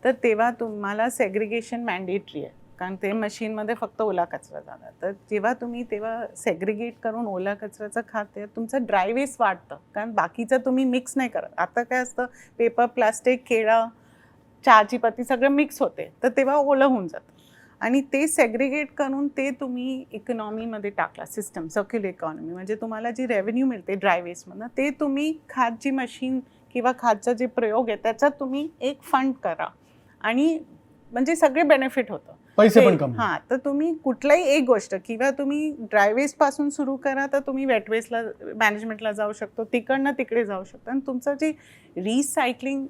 तर तेव्हा तुम्हाला सेग्रिगेशन मॅन्डेटरी आहे, कारण ते मशीनमध्ये फक्त ओला कचरा जाणार. तर जेव्हा तुम्ही तेव्हा सेग्रिगेट करून ओला कचऱ्याचं खाते, तुमचं ड्राय वेस्ट वाढतं, कारण बाकीचं तुम्ही मिक्स नाही करत. आता काय असतं, पेपर, प्लास्टिक, केळं, चहाची पत्ती सगळं मिक्स होते, तर तेव्हा ओलं होऊन जातं. आणि ते सेग्रिगेट करून ते तुम्ही इकॉनॉमीमध्ये टाकला, सिस्टम सर्क्युलर इकॉनॉमी, म्हणजे तुम्हाला जी रेव्हेन्यू मिळते ड्राय वेस्टमधनं, ते तुम्ही खातची मशीन किंवा खातचा जे प्रयोग आहे त्याच्यात तुम्ही एक फंड करा आणि म्हणजे सगळे बेनिफिट होतं, पैसे पण कमी. हां, तर तुम्ही कुठलाही एक गोष्ट किंवा तुम्ही ड्राय वेस्ट पासून सुरू करा, तर तुम्ही वेट वेस्टला मॅनेजमेंटला जाऊ शकतो, तिकडनं तिकडे जाऊ शकतो आणि तुमचं जे रिसायकलिंग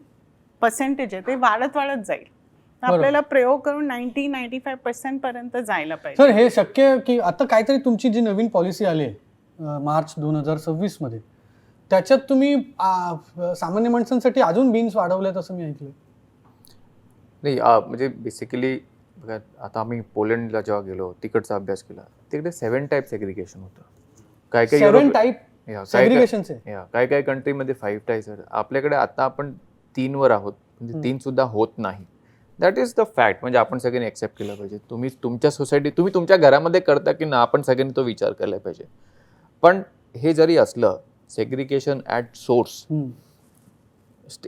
पर्सेंटेज आहे ते वाढत जाईल. आपल्याला प्रयोग करून 90-95% पर्यंत जायला पाहिजे. सर, हे शक्य आहे की आता काहीतरी तुमची जी नवीन पॉलिसी आली आहे मार्च 2026 मध्ये, त्याच्यात तुम्ही सामान्य माणसांसाठी अजून बिन्स वाढवल्यात असं मी ऐकलं. नाही, म्हणजे बेसिकली बघा, आता आम्ही पोलंडला जेव्हा गेलो, तिकडचा अभ्यास केला, तिकडे 7 टाईप सेग्रिगेशन होतं. काय 7 टाईप सेग्रिगेशनचे, काय कंट्रीमध्ये 5 टाईप्स आहेत. आपल्याकडे आता आपण 3 वर आहोत, म्हणजे 3 सुद्धा होत नाही. That is the fact. म्हणजे आपण सगळ्यांनी एक्सेप्ट केलं पाहिजे. तुम्ही तुमच्या सोसायटी, तुम्ही तुमच्या घरामध्ये करता की ना, आपण सगळ्यांनी तो विचार केला पाहिजे. पण हे जरी असलं, segregation at source,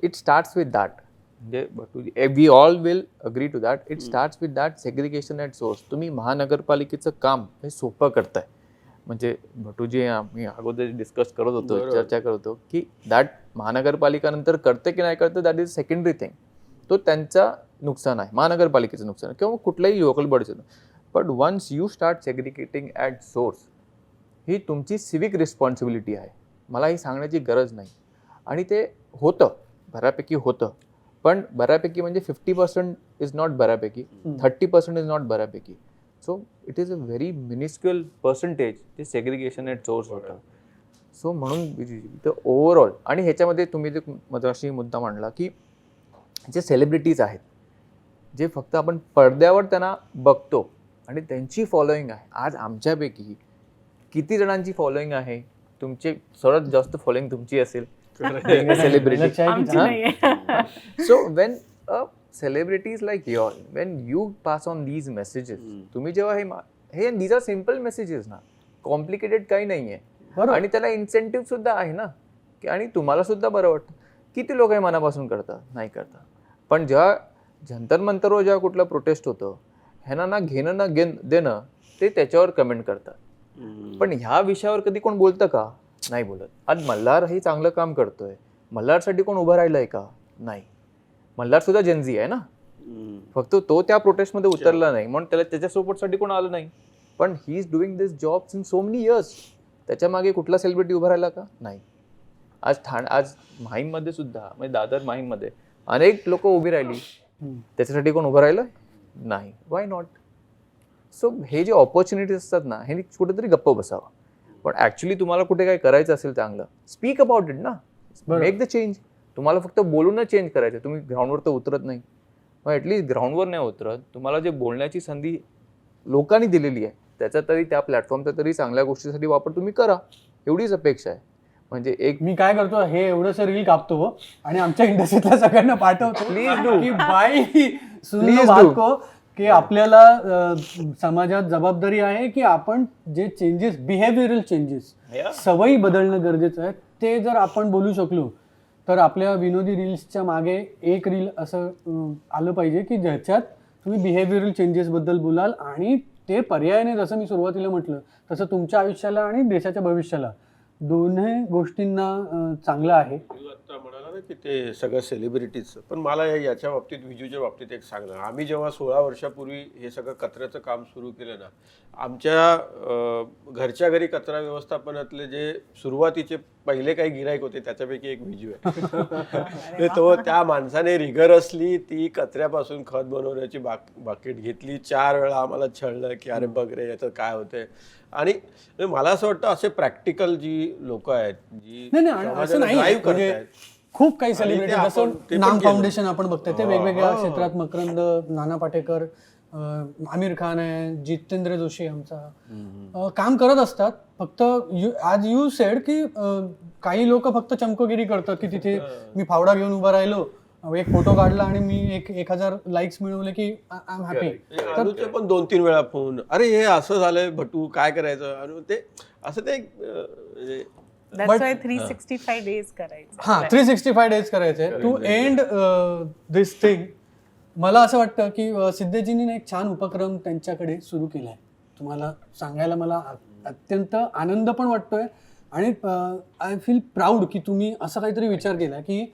it starts with that. म्हणजे we all will agree to that. It starts with that segregation at source. तुम्ही महानगरपालिकेचं काम हे सोपं करताय. म्हणजे भटूजी आम्ही अगोदर डिस्कस करत होतो, चर्चा करत होतो की दॅट महानगरपालिका नंतर करते की नाही करते, दॅट इज सेकंडरी थिंग. तो त्यांचा नुकसान आहे, महानगरपालिकेचं नुकसान आहे किंवा कुठल्याही लोकल बॉडीचं. But once you start segregating at source, ही तुमची सिविक रिस्पॉन्सिबिलिटी आहे. मला ही सांगण्याची गरज नाही. आणि ते होतं, बऱ्यापैकी होतं. पण बऱ्यापैकी म्हणजे 50% इज नॉट बऱ्यापैकी, 30% इज नॉट बऱ्यापैकी. So it is a very minuscule percentage ते सेग्रिगेशन ॲट सोर्स होतं. सो म्हणून ओव्हरऑल, आणि ह्याच्यामध्ये तुम्ही जे मगाशी मुद्दा मांडला की जे सेलिब्रिटीज आहेत, जे फक्त आपण पडद्यावर त्यांना बघतो आणि त्यांची फॉलोईंग आहे. आज आमच्यापैकी किती जणांची फॉलोईंग आहे? तुमचे सर्वात जास्त फॉलोईंग तुमची असेल celebrity. So when a celebrities like your, Wien you pass on these messages, तुम्ही जेव्हा हे दीज आर सिम्पल मेसेजेस ना, कॉम्प्लिकेटेड काही नाही आहे. आणि त्याला इन्सेंटिव्ह सुद्धा आहे ना, आणि तुम्हाला सुद्धा बरं वाटतं. किती लोक हे मनापासून करतात? नाही करतात. पण जेव्हा जंतर मंतरवर जेव्हा कुठला प्रोटेस्ट होतं, ह्यांना ना घेणं ना देणं, ते त्याच्यावर कमेंट करतात. पण ह्या विषयावर कधी कोण बोलतं का? नाही बोलत. आज मल्हार हे चांगलं काम करतोय, मल्हारसाठी कोण उभं राहिलंय का? नाही. मल्हार सुद्धा जेनझी आहे ना, फक्त तो त्या प्रोटेस्टमध्ये उतरला नाही म्हणून त्याच्या सपोर्टसाठी कोण आलं नाही. पण he is doing this jobs in so many years. त्याच्या मागे कुठला सेलिब्रिटी उभा राहिला का? नाही. आज माहीममध्ये सुद्धा, म्हणजे दादर माहीममध्ये अनेक लोक उभी राहिली, त्याच्यासाठी कोण उभं राहिलं? नाही. Why not? सो हे जे ऑपॉर्च्युनिटीज असतात ना, हे कुठेतरी गप्प बसावं. पण ॲक्च्युली तुम्हाला कुठे काय करायचं असेल चांगलं, स्पीक अबाउट इट ना, मेक द चेंज. तुम्हाला फक्त बोलूनच चेंज करायचं, तुम्ही ग्राउंडवर तर उतरत नाही. मग ॲटलिस्ट ग्राउंडवर नाही उतरत, तुम्हाला जे बोलण्याची संधी लोकांनी दिलेली आहे त्याचा तरी, त्या प्लॅटफॉर्मचा तरी चांगल्या गोष्टीसाठी वापर तुम्ही करा, एवढीच अपेक्षा आहे. म्हणजे एक मी काय करतो, हे एवढंसं रील कापतो आणि आमच्या इंडस्ट्रीतल्या सगळ्यांना पाठवतो की बाई सुन लो Please बात do. को, की आपल्याला समाजात जबाबदारी आहे की आपण जे चेंजेस, बिहेवियरल चेंजेस, सवयी बदलणं गरजेचं आहे. ते जर आपण बोलू शकलो तर आपल्या विनोदी रील्सच्या मागे एक रील असं आलं पाहिजे की ज्याच्यात तुम्ही बिहेवियरल चेंजेस बद्दल बोलाल आणि ते पर्यायाने, जसं मी सुरुवातीला म्हटलं तसं तुमच्या आयुष्याला आणि देशाच्या भविष्याला दोन्ही गोष्टींना चांगलं आहे. तू आता म्हणाला ना की ते सगळं सेलिब्रिटीजचं, पण मला याच्या बाबतीत, विजूच्या बाबतीत एक सांगणं. आम्ही जेव्हा 16 वर्षापूर्वी हे सगळं कचऱ्याचं काम सुरू केलं ना, आमच्या घरच्या घरी कचरा व्यवस्थापनातले जे सुरुवातीचे पहिले काही गिराईक होते त्याच्यापैकी एक विजू आहे. तो त्या माणसाने रिगरसली ती कचऱ्यापासून खत बनवण्याची बाकेट घेतली, 4 वेळा आम्हाला छळलं की अरे बघ रे याचं काय होतंय. आणि मला असं वाटतं असे प्रॅक्टिकल जी लोक आहेत जी नाही नाही, आणि असं नाही ड्राईव्ह म्हणजे करतायत, खूप काही आणि ते सेलिब्रिटी, आपण- जसं ते पण नाम केलं. फाउंडेशन आपण बघतोय, ते वेगवेगळ्या क्षेत्रात, मकरंद, नाना पाटेकर, आमिर खान आहे, जितेंद्र जोशी आमचा काम करत असतात. फक्त आज यू सेड की काही लोक फक्त चमकोगिरी करतात की तिथे मी फावडा घेऊन उभा राहिलो, एक फोटो काढला आणि मी 1000 लाईक्स मिळवले की आय एम हॅपी. अनुचे पण 2-3 वेळा फोन, अरे हे असं झालंय भटू, काय करायचं. अनु ते असं ते म्हणजे That's why 365 days करायचं. हां, 365 डेज करायचे टू एंड दिस थिंग. मला असं वाटतं की सिद्धेजींनी एक छान उपक्रम त्यांच्याकडे सुरू केला आहे. तुम्हाला सांगायला मला अत्यंत आनंद पण वाटतोय आणि आय फील प्राऊड की तुम्ही असा काहीतरी विचार केला की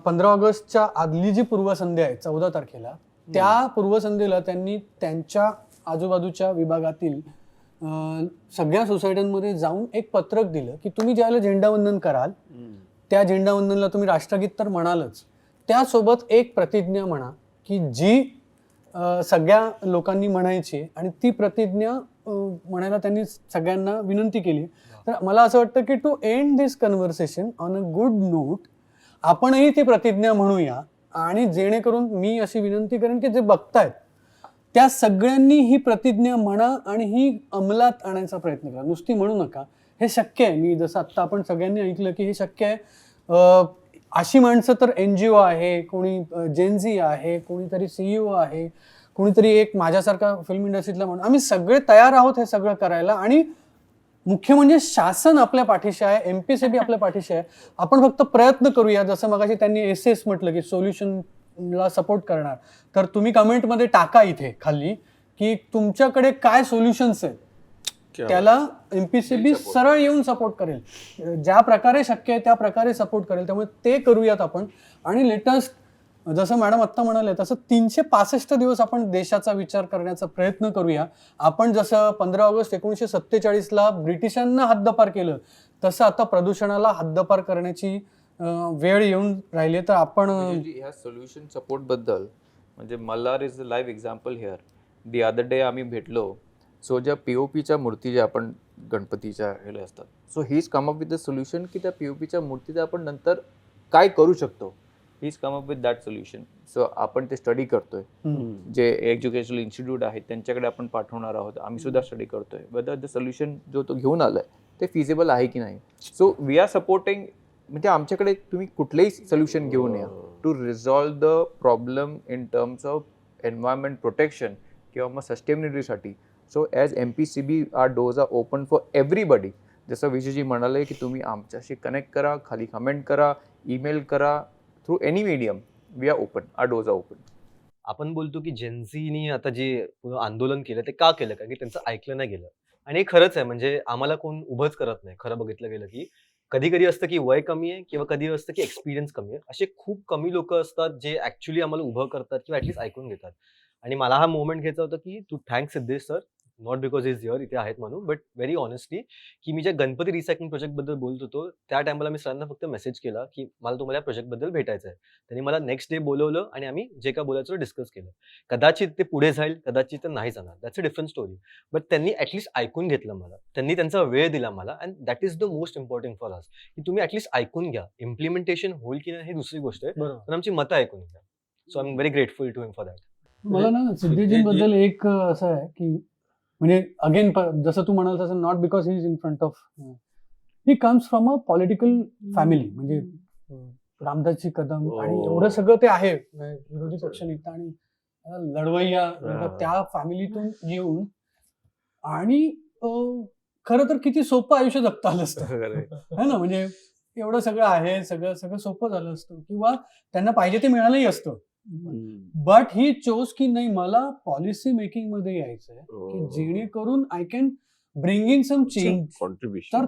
15 ऑगस्टच्या आदली जी पूर्वसंध्या आहे 14 तारखेला, त्या पूर्वसंध्येला त्यांनी त्यांच्या आजूबाजूच्या विभागातील सगळ्या सोसायट्यांमध्ये जाऊन एक पत्रक दिलं की तुम्ही ज्यावेळेला झेंडावंदन कराल, त्या झेंडावंदनला तुम्ही राष्ट्रगीत तर म्हणालच, त्यासोबत एक प्रतिज्ञा म्हणा की जी सगळ्या लोकांनी म्हणायची, आणि ती प्रतिज्ञा म्हणायला त्यांनी सगळ्यांना विनंती केली. तर मला असं वाटतं की to end this conversation on a good note आपणही ती प्रतिज्ञा म्हणूया, आणि जेणेकरून मी अशी विनंती करेन की जे बघतायत त्या सगळ्यांनी ही प्रतिज्ञा म्हणा आणि ही अंमलात आणायचा प्रयत्न करा. नुसती म्हणू नका, हे शक्य आहे. मी जसं आत्ता आपण सगळ्यांनी ऐकलं की हे शक्य आहे. अशी माणसं तर NGO आहे, कोणी जेनझी आहे, कोणीतरी CEO आहे, कोणीतरी एक माझ्यासारखा फिल्म इंडस्ट्रीतला म्हणून, आम्ही सगळे तयार आहोत हे सगळं करायला. आणि मुख्य म्हणजे शासन आपल्या पाठीशी आहे, MPCB आपल्या पाठीशी आहे. आपण फक्त प्रयत्न करूया. जसं मगाशी त्यांनी SS म्हटलं की सोल्युशनला सपोर्ट करणार, तर तुम्ही कमेंटमध्ये टाका इथे खाली की तुमच्याकडे काय सोल्युशन्स आहेत, त्याला MPCB सरळ येऊन सपोर्ट करेल. ज्या प्रकारे शक्य आहे त्या प्रकारे सपोर्ट करेल. त्यामुळे ते करूयात आपण. आणि लेटेस्ट जसं मॅडम आत्ता म्हणाले तसं 365 दिवस आपण देशाचा विचार करण्याचा प्रयत्न करूया. आपण जसं 15 ऑगस्ट 1947ला ब्रिटिशांना हद्दपार केलं, तसं आता प्रदूषणाला हद्दपार करण्याची वेळ येऊन राहिली. तर आपण ह्या सोल्युशन सपोर्ट बद्दल म्हणजे Malhar is a live example here. The other day आम्ही भेटलो. सो ज्या POPच्या मूर्ती ज्या आपण गणपतीच्या ह्याला असतात, so he is come up with the solution की त्या POPच्या मूर्तीचा आपण नंतर काय करू शकतो. He is come up with that solution. So आपण ते स्टडी करतोय. जे एज्युकेशनल इन्स्टिट्यूट आहेत त्यांच्याकडे आपण पाठवणार आहोत. आम्ही सुद्धा स्टडी करतोय वेदर द सोल्युशन जो तो घेऊन आलाय ते फिजिबल आहे की नाही. So we are supporting. म्हणजे आमच्याकडे तुम्ही कुठलेही सोल्युशन घेऊन या to resolve the problem in terms of environment protection किंवा मग सस्टेनेबिलिटीसाठी. So as MPCB are doors are open for everybody. जसं विजयजी म्हणाले की तुम्ही आमच्याशी कनेक्ट करा, खाली कमेंट करा, ईमेल करा, through any medium we are open, our doors are open. आपण बोलतो की जेन्झीनी आता जे आंदोलन केलं ते का केलं, कारण की त्यांचं ऐकलं नाही गेलं. आणि हे खरंच आहे. म्हणजे आम्हाला कोण उभंच करत नाही. खरं बघितलं गेलं की कधी कधी असतं की वय कमी आहे किंवा कधी असतं की एक्सपिरियन्स कमी आहे. असे खूप कमी लोक असतात जे ऍक्च्युली आम्हाला उभं करतात किंवा ऍटलीस्ट ऐकून घेतात. आणि मला हा मोमेंट घ्यायचा होता की तू thanks Siddhesh sir, not because is here, इथे आहेत म्हणून, बट व्हेरी ऑनेस्टली की मी ज्या गणपती रिसायकलिंग प्रोजेक्ट बद्दल बोलत होतो त्या टायमाला मी सरांना फक्त मेसेज केला की मला तुम्हाला या प्रोजेक्ट बद्दल भेटायचं आहे. त्यांनी मला नेक्स्ट डे बोलवलं आणि आम्ही जे काय बोलायचं डिस्कस केलं. कदाचित ते पुढे जाईल, कदाचित ते नाही जाणार, that's a different story. But त्यांनी ऍटलीस्ट ऐकून घेतलं मला, त्यांनी त्यांचा वेळ दिला मला. And that is the most important for us की तुम्ही ऍटलीस्ट ऐकून घ्या. इम्प्लिमेंटेशन होईल की नाही हे दुसरी गोष्ट आहे, पण आमची मतं ऐकून घ्या. So I am very grateful to him for that. मला ना सिद्धेजींबद्दल एक असं आहे की म्हणजे अगेन जसं तू म्हणाल तसं not because he is in front of, he comes from a political family, म्हणजे रामदासजी कदम आणि एवढं सगळं ते आहे, विरोधी पक्ष नेता आणि लढवय्या, त्या फॅमिलीतून येऊन आणि खरं तर किती सोपं आयुष्य जगता आलं असतं है ना, म्हणजे एवढं सगळं आहे, सगळं सगळं सोपं झालं असतं किंवा त्यांना पाहिजे ते मिळालंही असतं. बट ही चोज की नाही, मला पॉलिसी मेकिंग मध्ये यायचंय की जेणेकरून I can bring in some change. तर कॉन्ट्रीब्युशन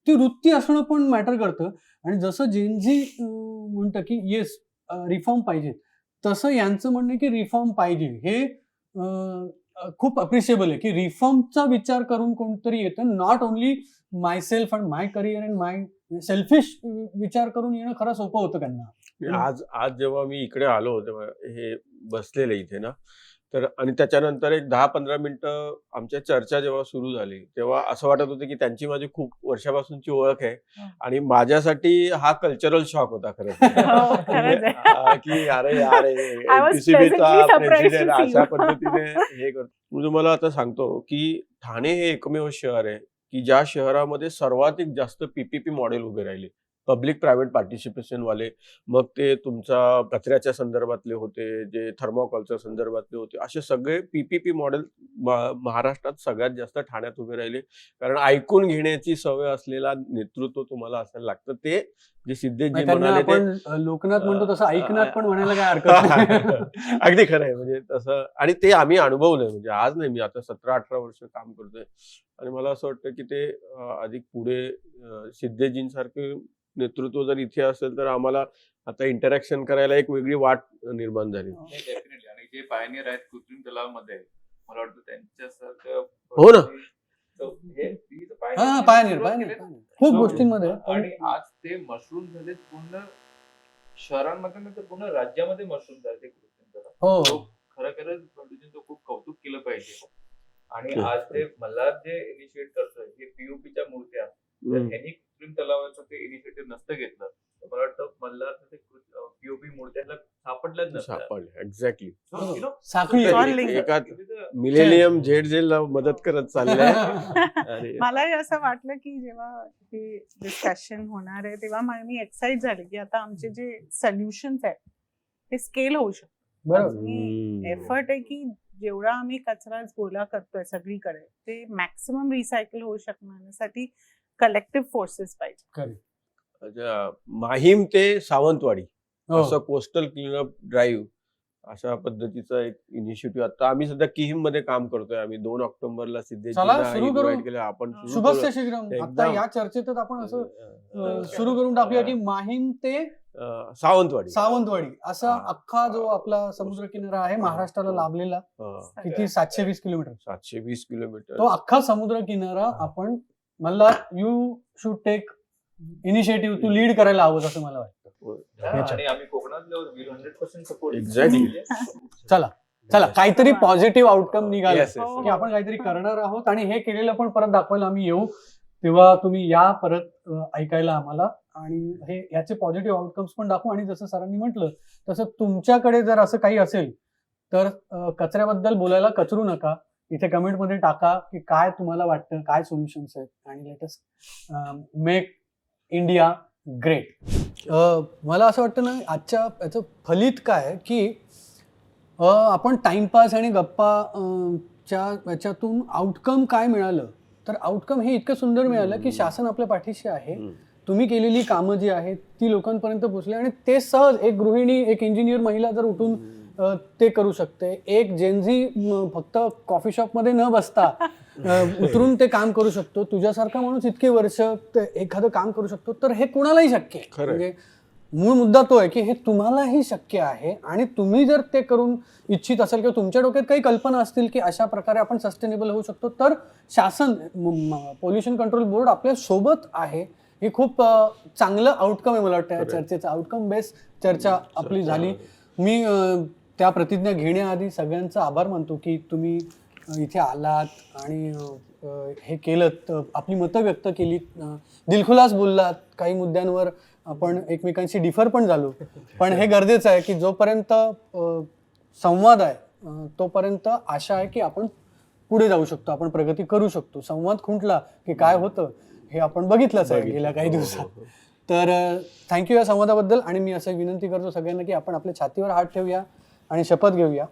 ती वृत्ती असणं पण मॅटर करतं. आणि जसं जेनझी म्हणतं की येस रिफॉर्म पाहिजे, तसं यांचं म्हणणं आहे की रिफॉर्म पाहिजे. हे खूप अप्रिशिएबल आहे की रिफॉर्मचा विचार करून कोणतरी येतं, not only my self and my career and my selfish विचार करून येणं खरं सोपं होतं त्यांना. आज जेव्हा मी इकडे आलो तेव्हा हे बसलेले इथे ना, तर आणि त्याच्यानंतर एक 10-15 मिनिटं आमच्या चर्चा जेव्हा सुरू झाली तेव्हा असं वाटत होतं की त्यांची माझी खूप वर्षापासूनची ओळख आहे आणि माझ्यासाठी हा कल्चरल शॉक होता खरं हो, खरंच आहे. की अरे यार I was NTCB-चा pleasantly surprised president to see अशा you. पद्धतीने हे करतो. मी तुम्हाला आता सांगतो की ठाणे हे एकमेव शहर आहे की ज्या शहरामध्ये सर्वाधिक जास्त पीपीपी मॉडेल उभे राहिले, पब्लिक प्रायव्हेट पार्टिसिपेशन वाले. मग ते तुमचा कचऱ्याच्या संदर्भातले होते, जे थर्मोकॉलच्या संदर्भातले होते, असे सगळे पीपीपी मॉडेल महाराष्ट्रात सगळ्यात जास्त ठाण्यात उभे राहिले. कारण ऐकून घेण्याची सवय असलेला नेतृत्व तुम्हाला असायला लागतं. ते जे सिद्धेशजी त्यांना म्हणाले ते आपण लोकनाथ म्हणतो तसं ऐकनाथ पण म्हणायला काय हरकत नाही. अगदी खरं आहे. म्हणजे तसं आणि ते आम्ही अनुभवलंय. म्हणजे आज नाही, मी आता 17-18 वर्ष काम करतोय आणि मला असं वाटतं की ते अधिक पुढे सिद्धेशजींसारखे नेतृत्व जर इथे असेल तर आम्हाला आता इंटरॅक्शन करायला एक वेगळी वाट निर्माण झाली. डेफिनेटली. आणि जे पायनियर आहेत कृत्रिम तलावामध्ये, मला वाटतं त्यांच्यासारखं हो ना. पायनियर खूप गोष्टींमध्ये. आणि आज ते मशरूम झाले पूर्ण शहरांमध्ये, नाही तर पूर्ण राज्यामध्ये मशरूम झाले ते कृत्रिम तलाव. हो. तो खरंच बंडूजींचं खूप कौतुक केलं पाहिजे. आणि आज ते मल्हार जे इनिशिएट करतोय हे पीओपीच्या मूर्त्या, जर ह्यांनी कृत्रिम तलावाचं ते इनिशिएटिव्ह नसतं घेतलं तर मला वाटतं मल्हार ते पीओपी मूर्त्याला सापडल्याच नसत्या. सापडले एक्झॅक्टली. साखळी आहे. एका मिलेनियम झेडला मदत करत चाललंय. अरे मलाही असं वाटलं की जेव्हा हे डिस्कशन होणार आहे तेव्हा मी एक्साइट झाले की आता आमचे जे सोल्युशन्स आहेत ते स्केल होऊ शकतात. बरोबर. एफर्ट आहे की जेवढा आम्ही कचरा गोळा करतोय सगळीकडे ते मॅक्सिमम रिसायकल होऊ शकण्यासाठी कलेक्टिव्ह फोर्सेस पाहिजे. अच्छा, माहीम ते सावंतवाडी हो. असं कोस्टल क्लीनअप ड्राईव्ह अशा पद्धतीचा एक इनिशिएटिव्ह आता आम्ही सध्या किहीम मध्ये काम करतोय. आम्ही 2 ऑक्टोबरला चला, सिद्धेशजींना सुरू करू. इन्व्हाइट केलं. आपण सुरू शुभस्य करू. शीघ्रम. एकदम. आता या चर्चेतच आपण असं सुरू करून टाकूया की माहीम ते सावंतवाडी असा अख्खा जो आपला समुद्र किनारा आहे महाराष्ट्राला लाभलेला, किती 720 किलोमीटर, 720 किलोमीटर तो अख्खा समुद्र किनारा आपण मला you should take initiative to lead करायला हवं असं मला वाटतं. आणि आम्ही कोकणातले 100% सपोर्ट. एक्झॅक्टली. चला काहीतरी पॉझिटिव्ह आउटकम निघाला Yes, yes, की आपण काहीतरी करणार आहोत आणि हे केलेलं पण परत दाखवायला आम्ही येऊ, तेव्हा तुम्ही या परत ऐकायला आम्हाला आणि हे याचे पॉझिटिव्ह आउटकम्स पण दाखवू. आणि जसं सरांनी म्हटलं तसं तुमच्याकडे जर असं काही असेल तर कचऱ्याबद्दल बोलायला कचरू नका. इथे कमेंटमध्ये टाका की काय तुम्हाला वाटतं, काय सोल्युशन्स आहेत आणि लेटेस्ट मेक इंडिया ग्रेट. मला असं वाटतं ना आजच्या याचं फलित काय की आपण टाइमपास आणि गप्पा याच्यातून आउटकम काय मिळालं, तर आउटकम हे इतकं सुंदर मिळालं की शासन आपल्या पाठीशी आहे. तुम्ही केलेली कामं जी आहेत ती लोकांपर्यंत पोहोचली आणि ते सहज एक गृहिणी, एक इंजिनियर महिला जर उठून ते करू शकते, एक जेनझी फक्त कॉफी शॉपमध्ये न बसता उतरून ते काम करू शकतो, तुझ्यासारखा माणूस इतके वर्ष एखादं काम करू शकतो, तर हे कुणालाही शक्य आहे. म्हणजे मूळ मुद्दा तो आहे की हे तुम्हालाही शक्य आहे आणि तुम्ही जर ते करून इच्छित असाल किंवा तुमच्या डोक्यात काही कल्पना असतील की अशा प्रकारे आपण सस्टेनेबल होऊ शकतो, तर शासन, पोल्युशन कंट्रोल बोर्ड आपल्या सोबत आहे. हे खूप चांगलं आउटकम आहे. मला वाटतं या चर्चेचा आउटकम बेस्ड चर्चा आपली झाली. मी त्या प्रतिज्ञा घेण्याआधी सगळ्यांचा आभार मानतो की तुम्ही इथे आलात आणि हे केलं, आपली मतं व्यक्त केली, दिलखुलास बोललात. काही मुद्द्यांवर आपण एकमेकांशी डिफर पण झालो, पण हे गरजेचं आहे की जोपर्यंत संवाद आहे तोपर्यंत आशा आहे की आपण पुढे जाऊ शकतो, आपण प्रगती करू शकतो. संवाद खुंटला की काय होतं हे आपण बघितलंच आहे गेल्या काही दिवसात. तर थँक्यू या संवादाबद्दल. आणि मी असं विनंती करतो सगळ्यांना की आपण आपल्या छातीवर हात ठेवूया आणि शपथ घेऊया.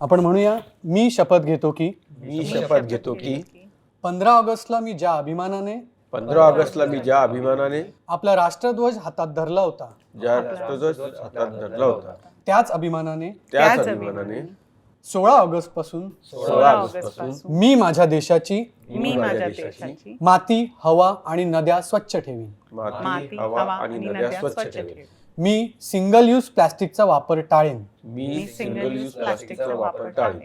आपण म्हणूया, मी शपथ घेतो की मी शपथ घेतो की 15 ऑगस्टला मी ज्या अभिमानाने 15 ऑगस्टला मी ज्या अभिमानाने आपला राष्ट्रध्वज हातात धरला होता, ज्या राष्ट्रध्वज हातात धरला होता, त्याच अभिमानाने त्याच अभिमानाने 16 ऑगस्ट पासून 16 ऑगस्ट पासून मी माझ्या देशाची मी माझ्या देशाची माती, हवा आणि नद्या स्वच्छ ठेवीन. माती, हवा आणि नद्या स्वच्छ ठेवेन. मी सिंगल यूज प्लास्टिकचा वापर टाळेन. मी सिंगल यूज प्लास्टिकचा वापर टाळेन.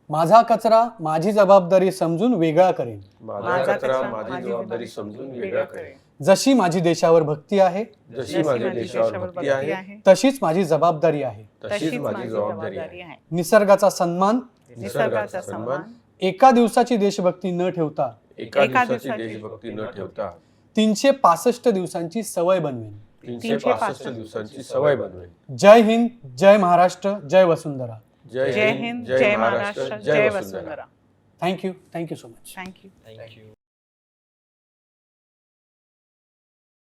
माझा कचरा माझी जबाबदारी समजून वेगळा करेन. माझा कचरा माझी जबाबदारी समजून वेगळा करेन. जशी माझी देशावर भक्ती आहे जशी माझ्या देशावर भक्ती आहे तशीच माझी जबाबदारी आहे. तशीच माझी जबाबदारी आहे. निसर्गाचा सन्मान, निसर्गाचा सन्मान, एका दिवसाची देशभक्ती न ठेवता एका दिवसाची देशभक्ती न ठेवता 365 दिवसांची सवय बनवेन. 365 दिवसांची सवय बनवेन. जय हिंद, जय महाराष्ट्र, जय वसुंधरा. जय हिंद, जय महाराष्ट्र, जय वसुंधरा. Thank you so much. Thank you. Thank you.